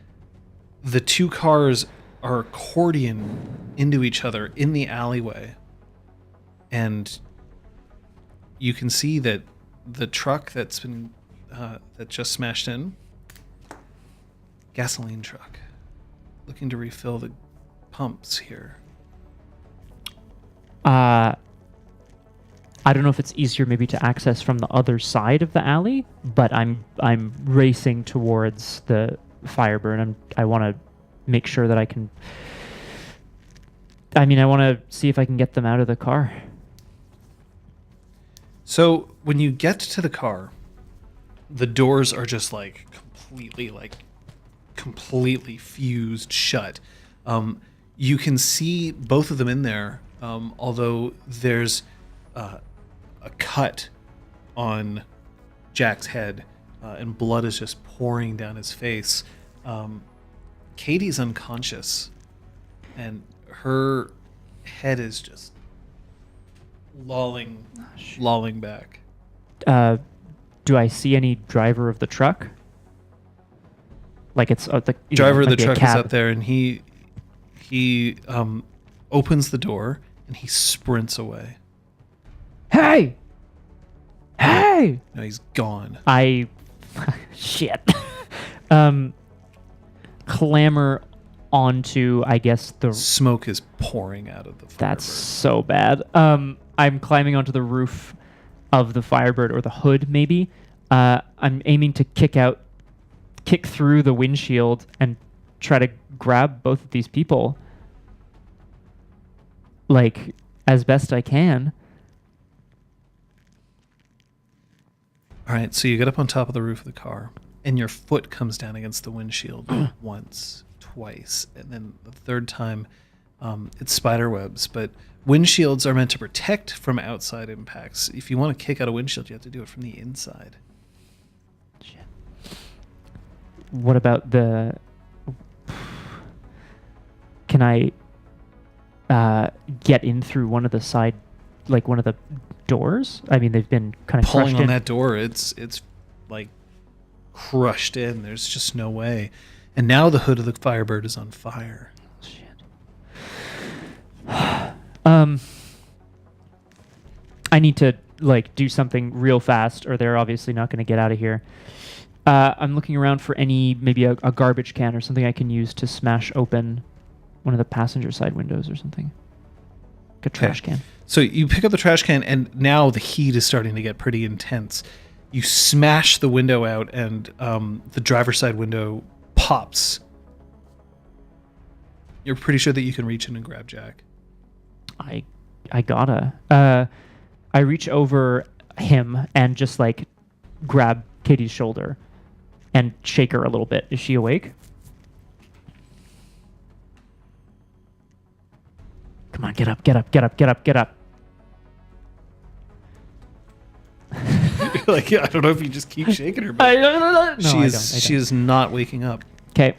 the two cars are accordion into each other in the alleyway. And you can see that the truck that's been that just smashed in, gasoline truck, looking to refill the pumps here. I don't know if it's easier maybe to access from the other side of the alley, but I'm racing towards the Firebird, and I want to make sure that I can. I want to see if I can get them out of the car. So when you get to the car, the doors are just completely fused shut. You can see both of them in there, although there's a cut on Jack's head, and blood is just pouring down his face. Katie's unconscious, and her head is just lolling back. Do I see any driver of the truck? Like it's the driver of the truck is up there, and he opens the door and he sprints away. Hey! No, he's gone. Shit. Clamber onto, I guess, the smoke is pouring out of the Firebird. That's so bad. I'm climbing onto the roof of the Firebird, or the hood, maybe. I'm aiming to kick through the windshield and try to grab both of these people, like, as best I can. All right, so you get up on top of the roof of the car, and your foot comes down against the windshield once, twice, and then the third time, it's spider webs. But windshields are meant to protect from outside impacts. If you want to kick out a windshield, you have to do it from the inside. Shit. What about the... Can I get in through one of the side, like one of the doors? I mean, they've been kind of pulling on that door. It's like crushed in. There's just no way. And now the hood of the Firebird is on fire. Shit. I need to do something real fast, or they're obviously not going to get out of here. I'm looking around for maybe a garbage can or something I can use to smash open one of the passenger side windows or something. Like a trash can. So you pick up the trash can, and now the heat is starting to get pretty intense. You smash the window out, and the driver's side window pops. You're pretty sure that you can reach in and grab Jack. I gotta. I reach over him and just grab Katie's shoulder and shake her a little bit. Is she awake? Come on, get up. I don't know if you just keep shaking her, but no, she is not waking up. Okay.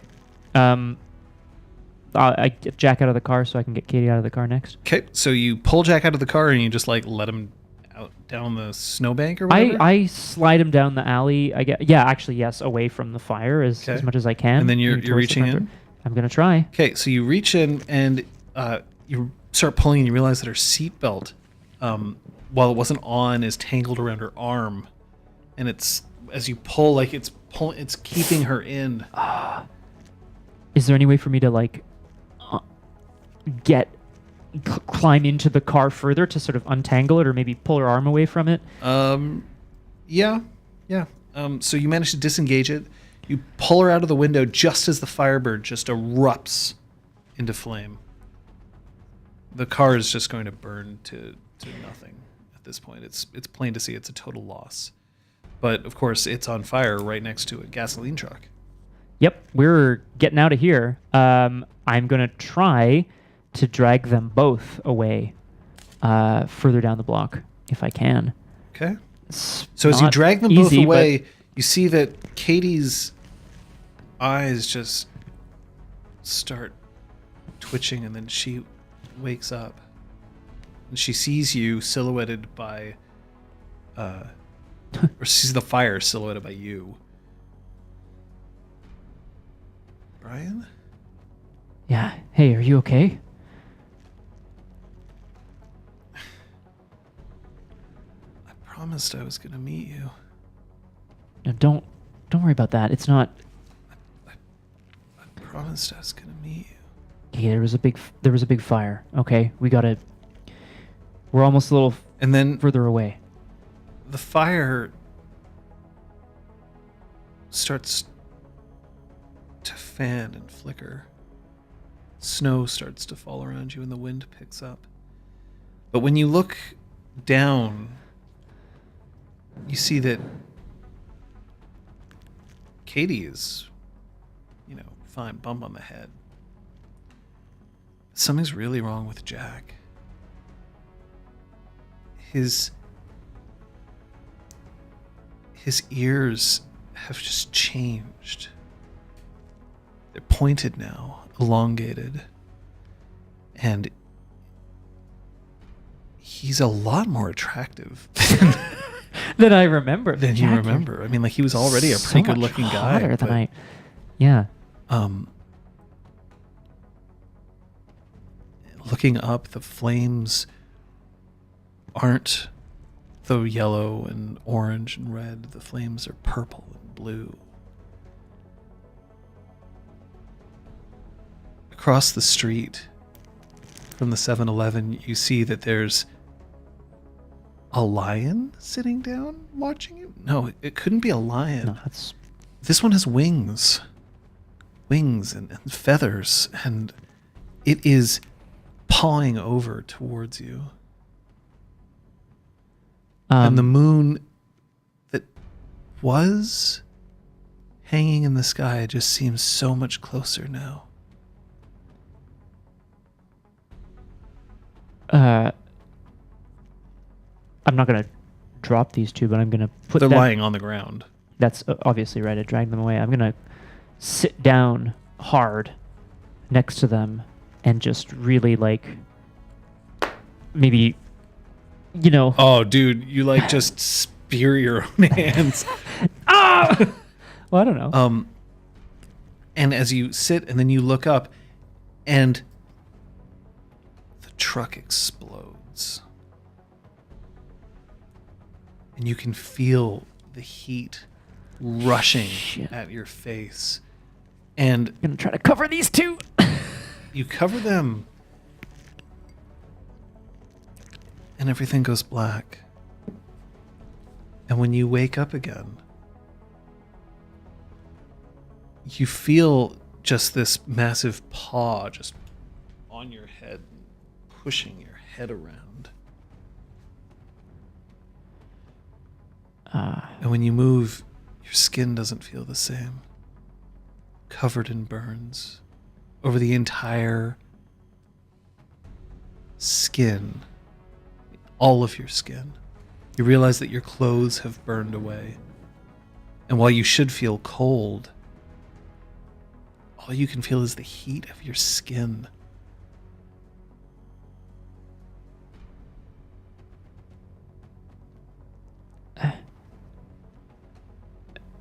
I get Jack out of the car so I can get Katie out of the car next. Okay, so you pull Jack out of the car and you just let him out down the snowbank or whatever? I slide him down the alley. Yes, away from the fire as much as I can. And then you're reaching in? I'm going to try. Okay, so you reach in and you start pulling and you realize that her seatbelt, while it wasn't on, is tangled around her arm. And it's, as you pull, it's keeping her in. Is there any way for me to climb into the car further to sort of untangle it, or maybe pull her arm away from it? Yeah. So you manage to disengage it. You pull her out of the window just as the Firebird just erupts into flame. The car is just going to burn to nothing at this point. It's plain to see it's a total loss. But of course, it's on fire right next to a gasoline truck. Yep, we're getting out of here. I'm going to try to drag them both away further down the block if I can. Okay. So as you drag them both away, you see that Katie's eyes just start twitching, and then she wakes up. And she sees you silhouetted by... or sees the fire silhouetted by you. Brian? Yeah. Hey, are you okay? I promised I was going to meet you. No, don't worry about that. It's not... I promised I was going to meet you. Okay, there was a big fire. Okay, we're almost a little further away. The fire starts to fan and flicker. Snow starts to fall around you and the wind picks up. But when you look down, you see that Katie is, fine, bump on the head. Something's really wrong with Jack. His ears have just changed. They're pointed now, elongated, and he's a lot more attractive than I remember. Than you remember. I mean, like, he was already a pretty good-looking guy. Than yeah. Looking up, the flames aren't the yellow and orange and red. The flames are purple and blue. Across the street from the 7-Eleven, you see that there's a lion sitting down watching you. No, it couldn't be a lion. No, This one has wings. Wings and feathers, and it is pawing over towards you. And the moon that was hanging in the sky just seems so much closer now. I'm not going to drop these two, but I'm going to put They're lying on the ground. That's obviously right. I dragged them away. I'm going to sit down hard next to them and just really, like, maybe, Oh, dude, you, like, just spear your own hands. Ah! Well, I don't know. And as you sit and then you look up, and the truck explodes. And you can feel the heat rushing at your face. And I'm going to try to cover these two. You cover them. And everything goes black. And when you wake up again, you feel just this massive paw just on your head, pushing your head around. And when you move, your skin doesn't feel the same. Covered in burns over the entire skin, all of your skin. You realize that your clothes have burned away. And while you should feel cold, all you can feel is the heat of your skin.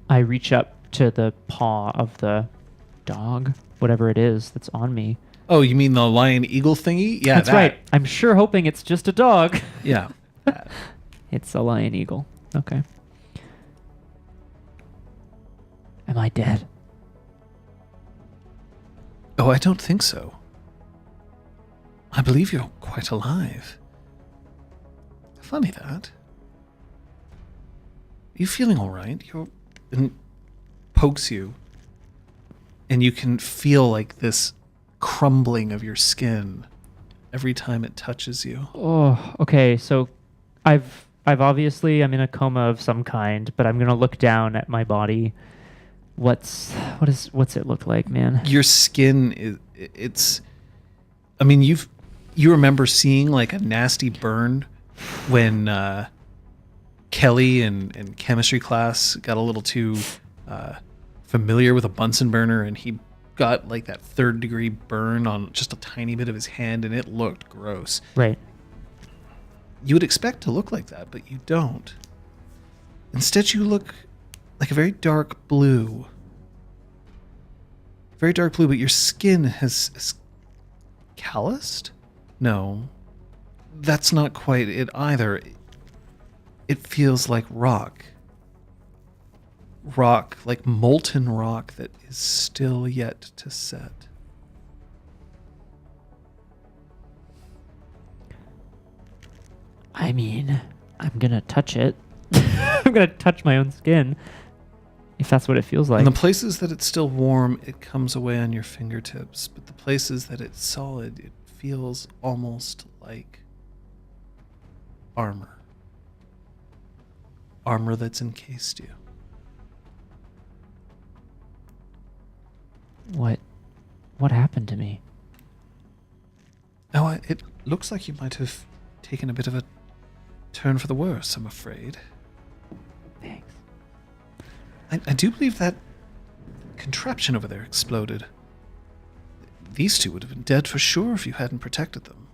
I reach up to the paw of the dog, whatever it is that's on me. Oh, you mean the lion eagle thingy? Yeah, that's right. I'm sure hoping it's just a dog. Yeah. It's a lion eagle. Okay. Am I dead? Oh, I don't think so. I believe you're quite alive. Funny that. Are you feeling all right? And pokes you, and you can feel like this crumbling of your skin every time it touches you. Oh, okay. So I'm in a coma of some kind, but I'm gonna look down at my body. What's it look like, man? Your skin it's I mean, you remember seeing like a nasty burn when Kelly in chemistry class got a little too familiar with a Bunsen burner, and he got like that 3rd-degree burn on just a tiny bit of his hand, and it looked gross. Right. You would expect to look like that, but you don't. Instead, you look like a very dark blue. Very dark blue, but your skin has calloused? No, that's not quite it either. It feels like rock. Rock, like molten rock that is still yet to set. I mean, I'm gonna touch it. I'm gonna touch my own skin, if that's what it feels like. In the places that it's still warm, it comes away on your fingertips. But the places that it's solid, it feels almost like armor. armor that's encased you. What happened to me? Oh, it looks like you might have taken a bit of a turn for the worse, I'm afraid. Thanks. I do believe that contraption over there exploded. These two would have been dead for sure if you hadn't protected them.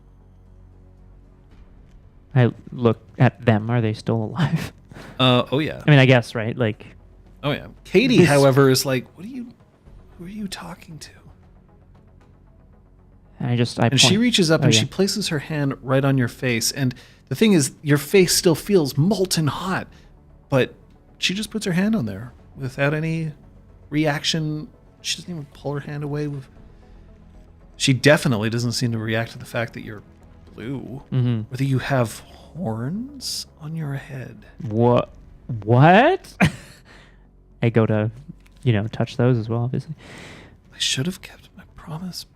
I look at them. Are they still alive? Oh yeah. I mean, I guess, right? Like, Oh yeah. Katie, however, is like, who are you talking to? And she reaches up and she places her hand right on your face. And the thing is, your face still feels molten hot, but she just puts her hand on there without any reaction. She doesn't even pull her hand away. She definitely doesn't seem to react to the fact that you're blue, or that you have horns on your head. What? I go to, touch those as well, obviously. I should have kept my promise.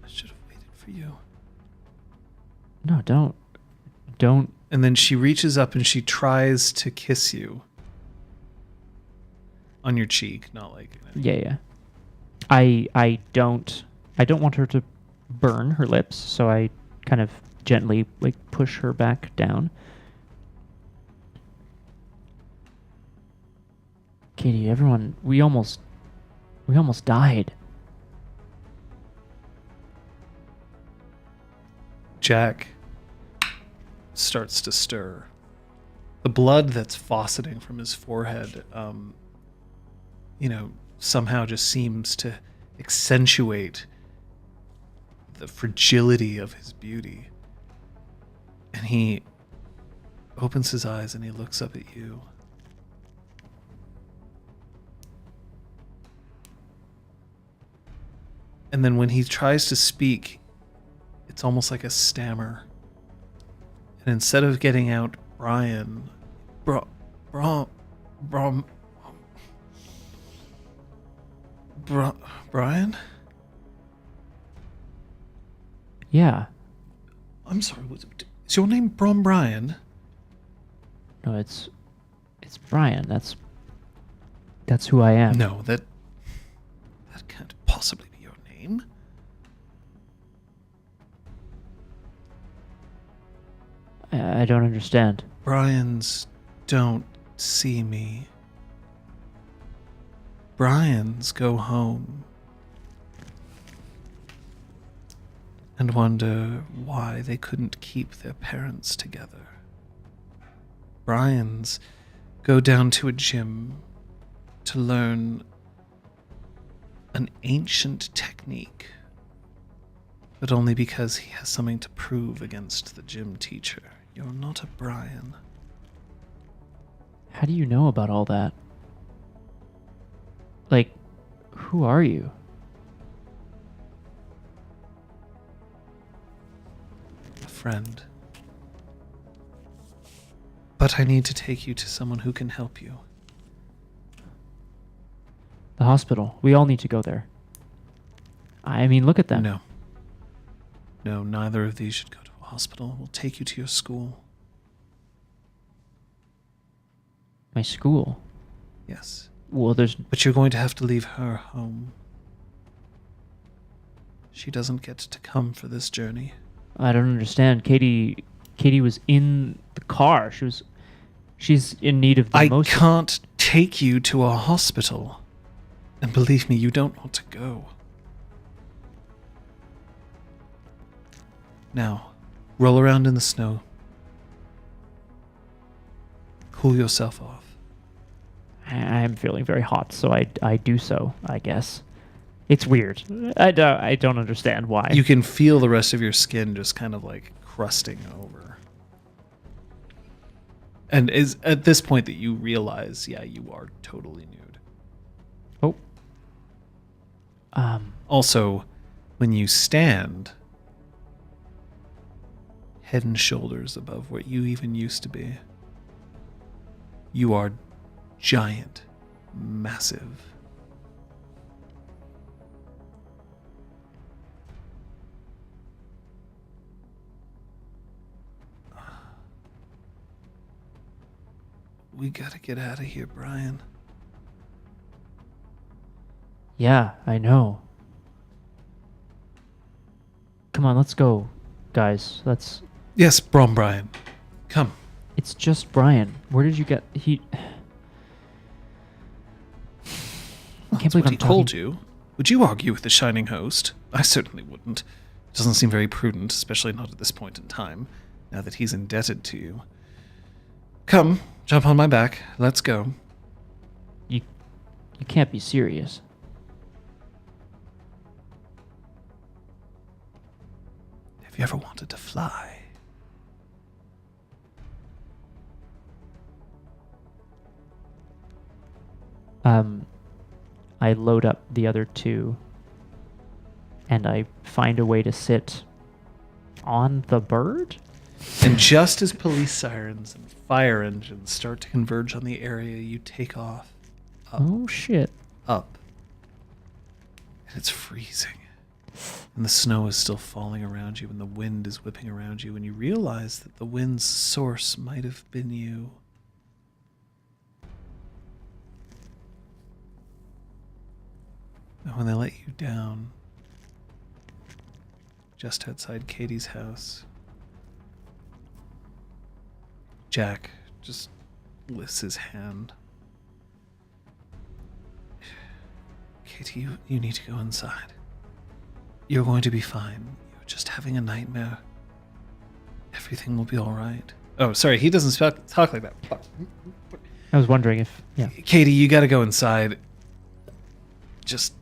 I should have waited for you. No, don't. And then she reaches up and she tries to kiss you on your cheek, not like. Yeah. I don't want her to burn her lips, so I kind of gently push her back down. Katie, everyone, we almost died. Jack starts to stir. The blood that's fauceting from his forehead, somehow just seems to accentuate the fragility of his beauty. And he opens his eyes and he looks up at you. And then when he tries to speak, it's almost like a stammer. And instead of getting out Brian, Brian? Yeah. I'm sorry, is your name Braum Brian? No, it's Brian. That's who I am. No, that can't possibly be your name. I don't understand. Brians don't see me. Brians go home and wonder why they couldn't keep their parents together. Brians go down to a gym to learn an ancient technique, but only because he has something to prove against the gym teacher. You're not a Brian. How do you know about all that? Like, who are you? A friend. But I need to take you to someone who can help you. The hospital. We all need to go there. I mean, look at them. No. No, neither of these should go to a hospital. We'll take you to your school. My school? Yes. Well, But you're going to have to leave her home. She doesn't get to come for this journey. I don't understand. Katie was in the car. She's in need of the most. I can't take you to a hospital. And believe me, you don't want to go. Now, roll around in the snow. Cool yourself off. I'm feeling very hot, so I do so, I guess. It's weird. I don't understand why. You can feel the rest of your skin just kind of like crusting over. And is at this point that you realize, yeah, you are totally nude. Oh. Also, when you stand, head and shoulders above where you even used to be, you are giant, massive. We gotta get out of here, Brian. Yeah, I know. Come on, let's go, guys. Let's... Yes, Braum, Brian. Come. It's just Brian. Where did you get... He... I can't believe he told you. Would you argue with the Shining Host? I certainly wouldn't. It doesn't seem very prudent, especially not at this point in time, now that he's indebted to you. Come, jump on my back. Let's go. You can't be serious. Have you ever wanted to fly? I load up the other two, and I find a way to sit on the bird? And just as police sirens and fire engines start to converge on the area, you take off. Up, oh, shit. Up. And it's freezing. And the snow is still falling around you, and the wind is whipping around you, and you realize that the wind's source might have been you. And when they let you down, just outside Katie's house, Jack just lifts his hand. Katie, you need to go inside. You're going to be fine. You're just having a nightmare. Everything will be all right. Oh, sorry, he doesn't talk like that. I was wondering if... Yeah. Katie, you got to go inside. Just...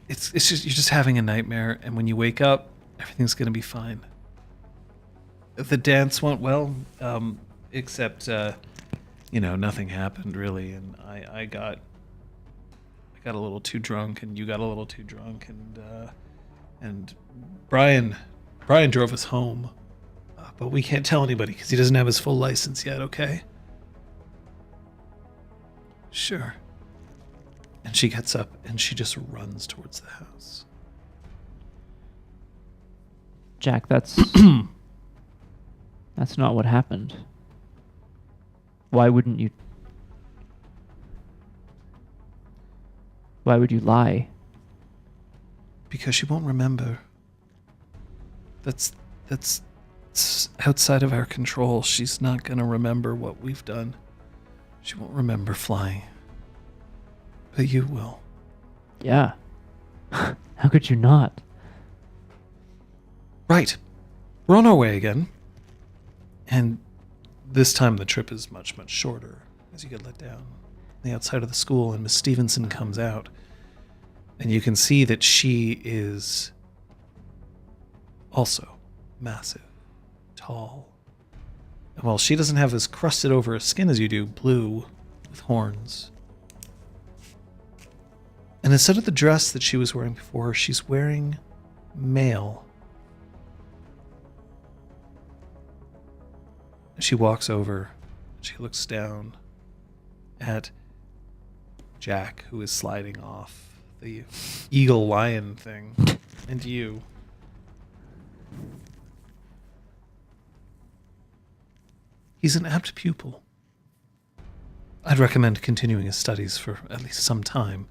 It's just you're just having a nightmare, and when you wake up, everything's going to be fine. The dance went well, except nothing happened really, and I got a little too drunk, and you got a little too drunk, and Brian drove us home, but we can't tell anybody because he doesn't have his full license yet. Okay? Sure. And she gets up and she just runs towards the house. Jack, that's that's not what happened. Why would you lie? Because she won't remember. That's outside of our control. She's not going to remember what we've done. She won't remember flying. But you will. Yeah. How could you not? Right. We're on our way again. And this time the trip is much, much shorter as you get let down. On the outside of the school, and Miss Stevenson comes out. And you can see that she is also massive, tall. And while she doesn't have as crusted over a skin as you do, blue with horns. And instead of the dress that she was wearing before, she's wearing mail. She walks over. She looks down at Jack, who is sliding off the eagle lion thing, and you. He's an apt pupil. I'd recommend continuing his studies for at least some time.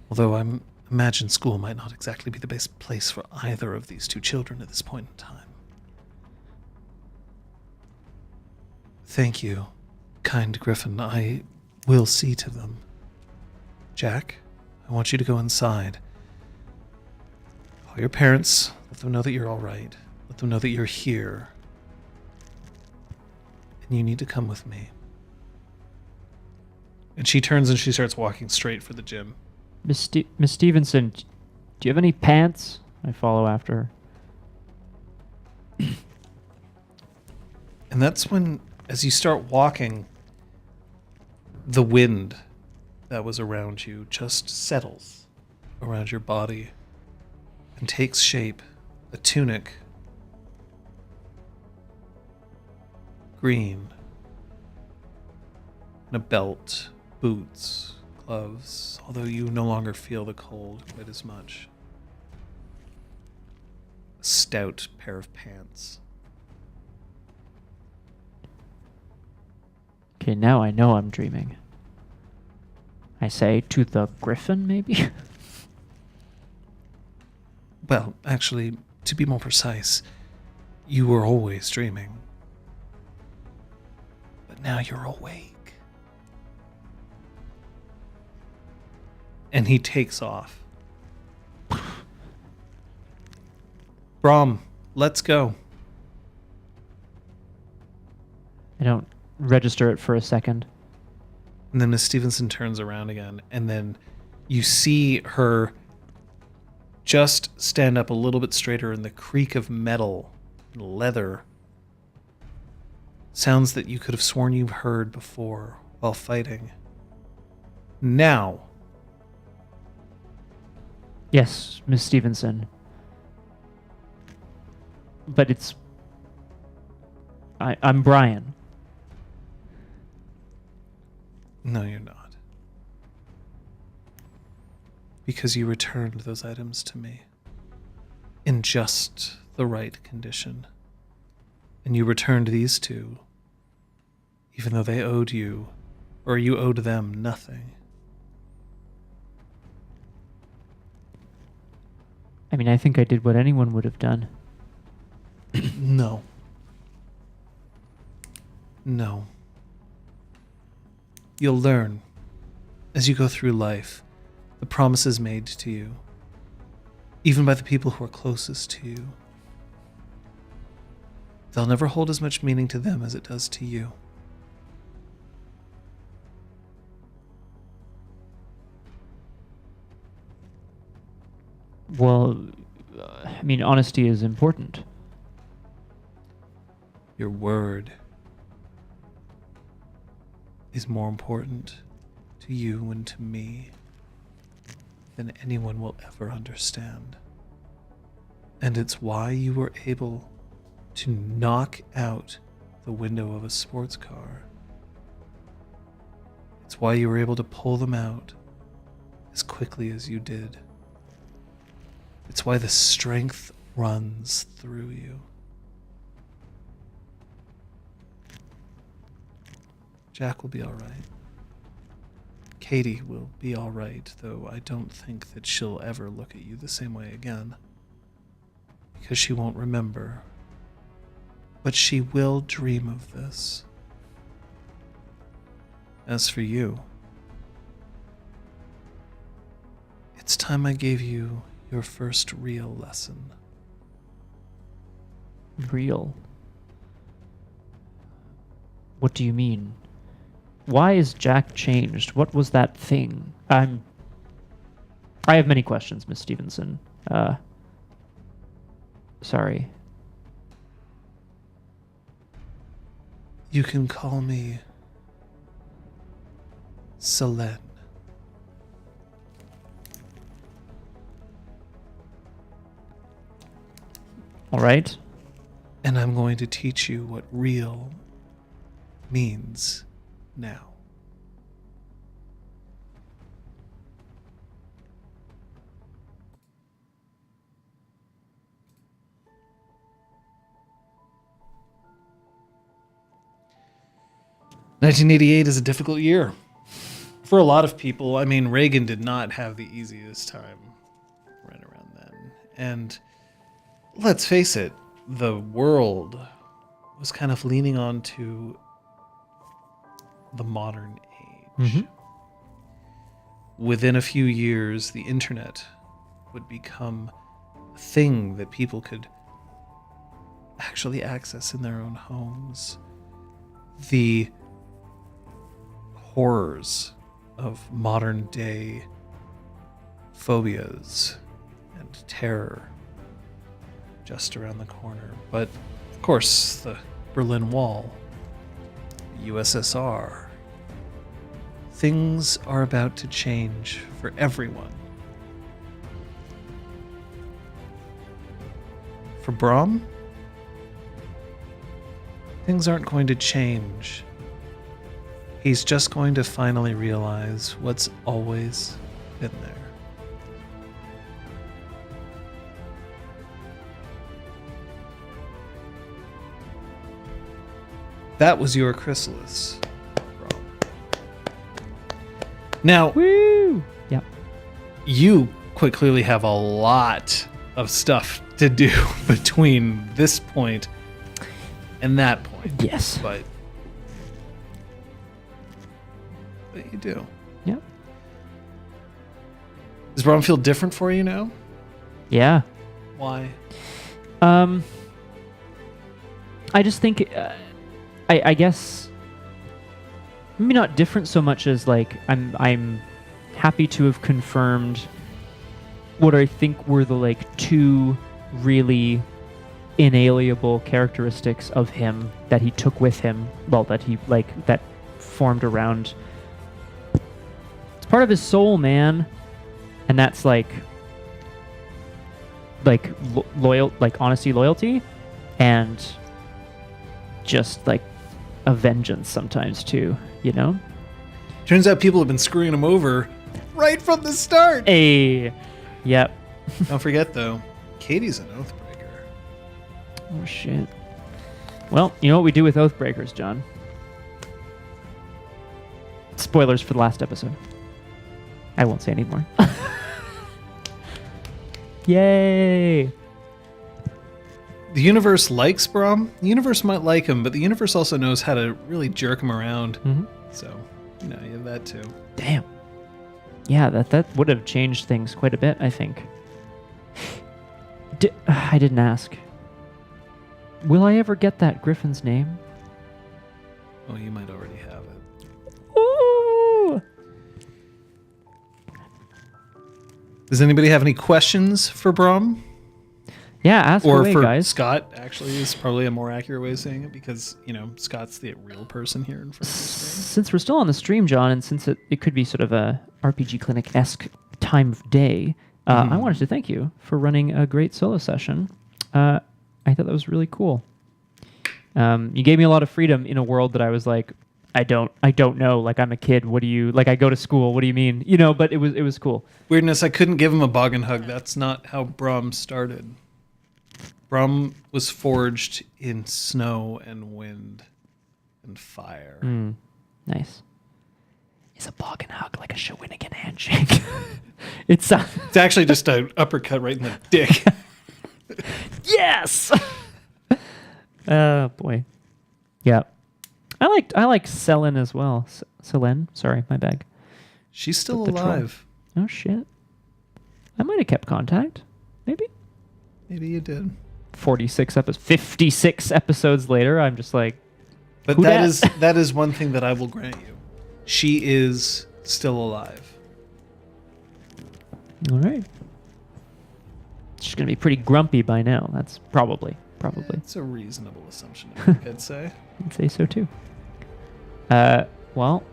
Although I imagine school might not exactly be the best place for either of these two children at this point in time. Thank you, kind Griffin. I will see to them. Jack, I want you to go inside. Call your parents. Let them know that you're all right. Let them know that you're here. And you need to come with me. And she turns and she starts walking straight for the gym. Miss Stevenson, do you have any pants? I follow after her. And that's when, as you start walking, the wind that was around you just settles around your body and takes shape. A tunic, green, and a belt, boots, gloves, although you no longer feel the cold quite as much. A stout pair of pants. Okay, now I know I'm dreaming. I say to the griffin, maybe? Well, actually, to be more precise, you were always dreaming. But now you're awake. And he takes off. Braum, let's go. I don't register it for a second. And then Miss Stevenson turns around again, and then you see her just stand up a little bit straighter, and the creak of metal and leather sounds that you could have sworn you've heard before while fighting. Now. Yes, Miss Stevenson. But it's... I'm Brian. No, you're not. Because you returned those items to me in just the right condition. And you returned these two, even though they owed you, or you owed them, nothing. I mean, I think I did what anyone would have done. No. No. You'll learn, as you go through life, the promises made to you, even by the people who are closest to you. They'll never hold as much meaning to them as it does to you. Well, I mean, honesty is important. Your word is more important to you and to me than anyone will ever understand. And it's why you were able to knock out the window of a sports car. It's why you were able to pull them out as quickly as you did. It's why the strength runs through you. Jack will be all right. Katie will be all right, though I don't think that she'll ever look at you the same way again. Because she won't remember. But she will dream of this. As for you, it's time I gave you your first real lesson. Real? What do you mean? Why is Jack changed? What was that thing? I have many questions, Miss Stevenson. Sorry. You can call me Selene. All right. And I'm going to teach you what real means now. "1988 is a difficult year for a lot of people. I mean, Reagan did not have the easiest time right around then. And let's face it, the world was kind of leaning on to the modern age. Mm-hmm. Within a few years, the internet would become a thing that people could actually access in their own homes. The horrors of modern day phobias and terror just around the corner. But of course, the Berlin Wall, USSR. Things are about to change for everyone. For Braum, things aren't going to change. He's just going to finally realize what's always been there. That was your Chrysalis, Braum. Now, Woo! Yep. you quite clearly have a lot of stuff to do between this point and that point. Yes. But you do. Yep. Does Braum feel different for you now? Yeah. Why? I just think, I guess, maybe not different so much as like I'm happy to have confirmed what I think were the like two really inalienable characteristics of him that he took with him. Well, that he like that formed around. It's part of his soul, man, and that's like loyal, like honesty, loyalty, and just like a vengeance sometimes too, you know? Turns out people have been screwing him over right from the start. Hey, yep. Don't forget though, Katie's an Oathbreaker. Oh shit. Well, you know what we do with Oathbreakers, John? Spoilers for the last episode. I won't say any more. Yay! The universe likes Braum. The universe might like him, but the universe also knows how to really jerk him around. Mm-hmm. So, you know, you have that too. Damn. Yeah, that would have changed things quite a bit, I think. I didn't ask. Will I ever get that Griffin's name? Oh, you might already have it. Ooh! Does anybody have any questions for Braum? Yeah, ask or away, for guys. Scott, actually, is probably a more accurate way of saying it because, you know, Scott's the real person here in front of the screen. Since we're still on the stream, John, and since it could be sort of a RPG Clinic-esque time of day, I wanted to thank you for running a great solo session. I thought that was really cool. You gave me a lot of freedom in a world that I was like, I don't know. Like, I'm a kid. What do you like? I go to school. What do you mean? You know, but it was cool. Weirdness. I couldn't give him a boggin hug. That's not how Braum started. Braum was forged in snow and wind and fire. Nice. Is a boggin hug like a Shawinigan handshake? It's actually just an uppercut right in the dick. Yes. Oh boy. Yeah. I like Selene as well. Selene. Sorry, my bag. She's still The troll. alive. Oh shit. I might have kept contact. Maybe. Maybe you did. 56 episodes later, I'm just like. But who that is one thing that I will grant you. She is still alive. All right. She's gonna be pretty grumpy by now. That's probably. It's a reasonable assumption, I think I'd say. I'd say so too. Well,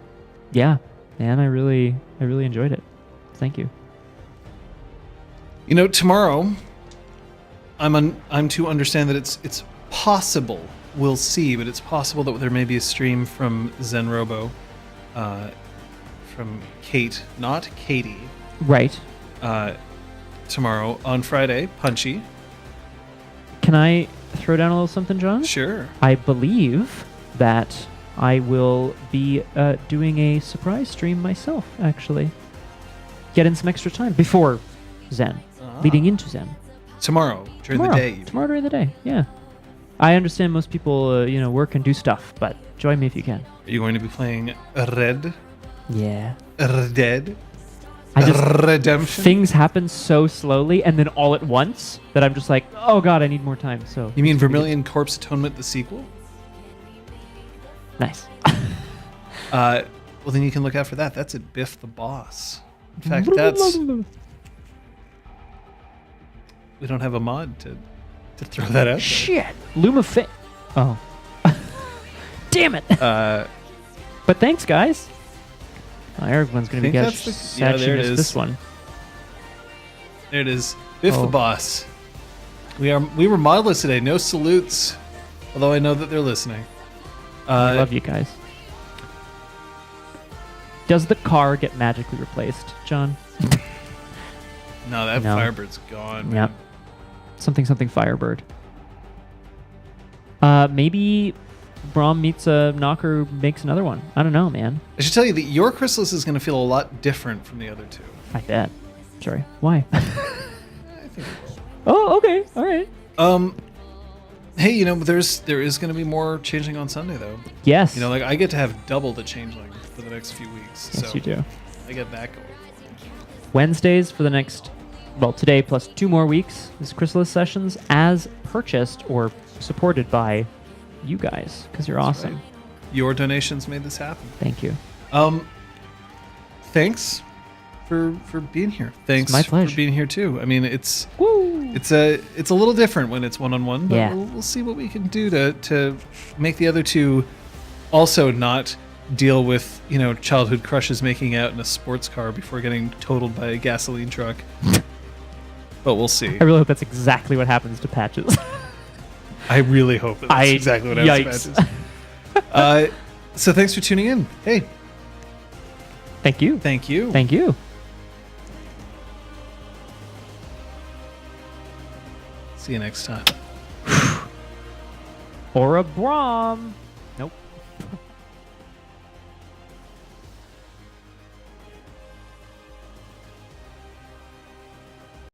yeah, man, I really enjoyed it. Thank you. You know, tomorrow, I'm to understand that it's possible, we'll see, but it's possible that there may be a stream from Zen Robo, from Kate, not Katie. Right. Tomorrow on Friday, Punchy. Can I throw down a little something, John? Sure. I believe that I will be doing a surprise stream myself, actually. Get in some extra time before Zen, leading into Zen. Tomorrow during the day. Tomorrow during the day, yeah. I understand most people, work and do stuff, but join me if you can. Are you going to be playing Red? Yeah. Dead? Redemption? Things happen so slowly and then all at once that I'm just like, oh god, I need more time. So you mean Vermilion Corpse Atonement, the sequel? Nice. Well, then you can look out for that. That's at Biff the Boss. In fact, we don't have a mod to throw that out. Shit. Oh. Damn it. But thanks, guys. Everyone's going to be catching this one. There it is. Biff the Boss. We were modless today. No salutes. Although I know that they're listening. I love you guys. Does the car get magically replaced, John? No, that Firebird's gone. Yep. Something Firebird. Maybe Braum meets a knocker, makes another one. I don't know, man. I should tell you that your Chrysalis is going to feel a lot different from the other two. I bet. Sorry. Why? I think it will. Oh, okay. All right. Hey, you know, there is going to be more Changeling on Sunday, though. Yes. You know, like I get to have double the Changeling for the next few weeks. Yes, so you do. I get that going. Wednesdays for the next, well, today plus 2 more weeks is Chrysalis sessions as purchased or supported by you guys because you're awesome. Right. Your donations made this happen. Thank you. Thanks for being here. Thanks it's my pleasure. for being here too. I mean, it's Woo! it's a little different when it's one-on-one, but Yeah. we'll see what we can do to make the other two also not deal with, you know, childhood crushes making out in a sports car before getting totaled by a gasoline truck. But we'll see. I really hope that's exactly what happens to Patches. I really hope that's exactly what happens to Patches. So thanks for tuning in. Hey. Thank you. Thank you. Thank you. See you next time. Or a Braum. Nope.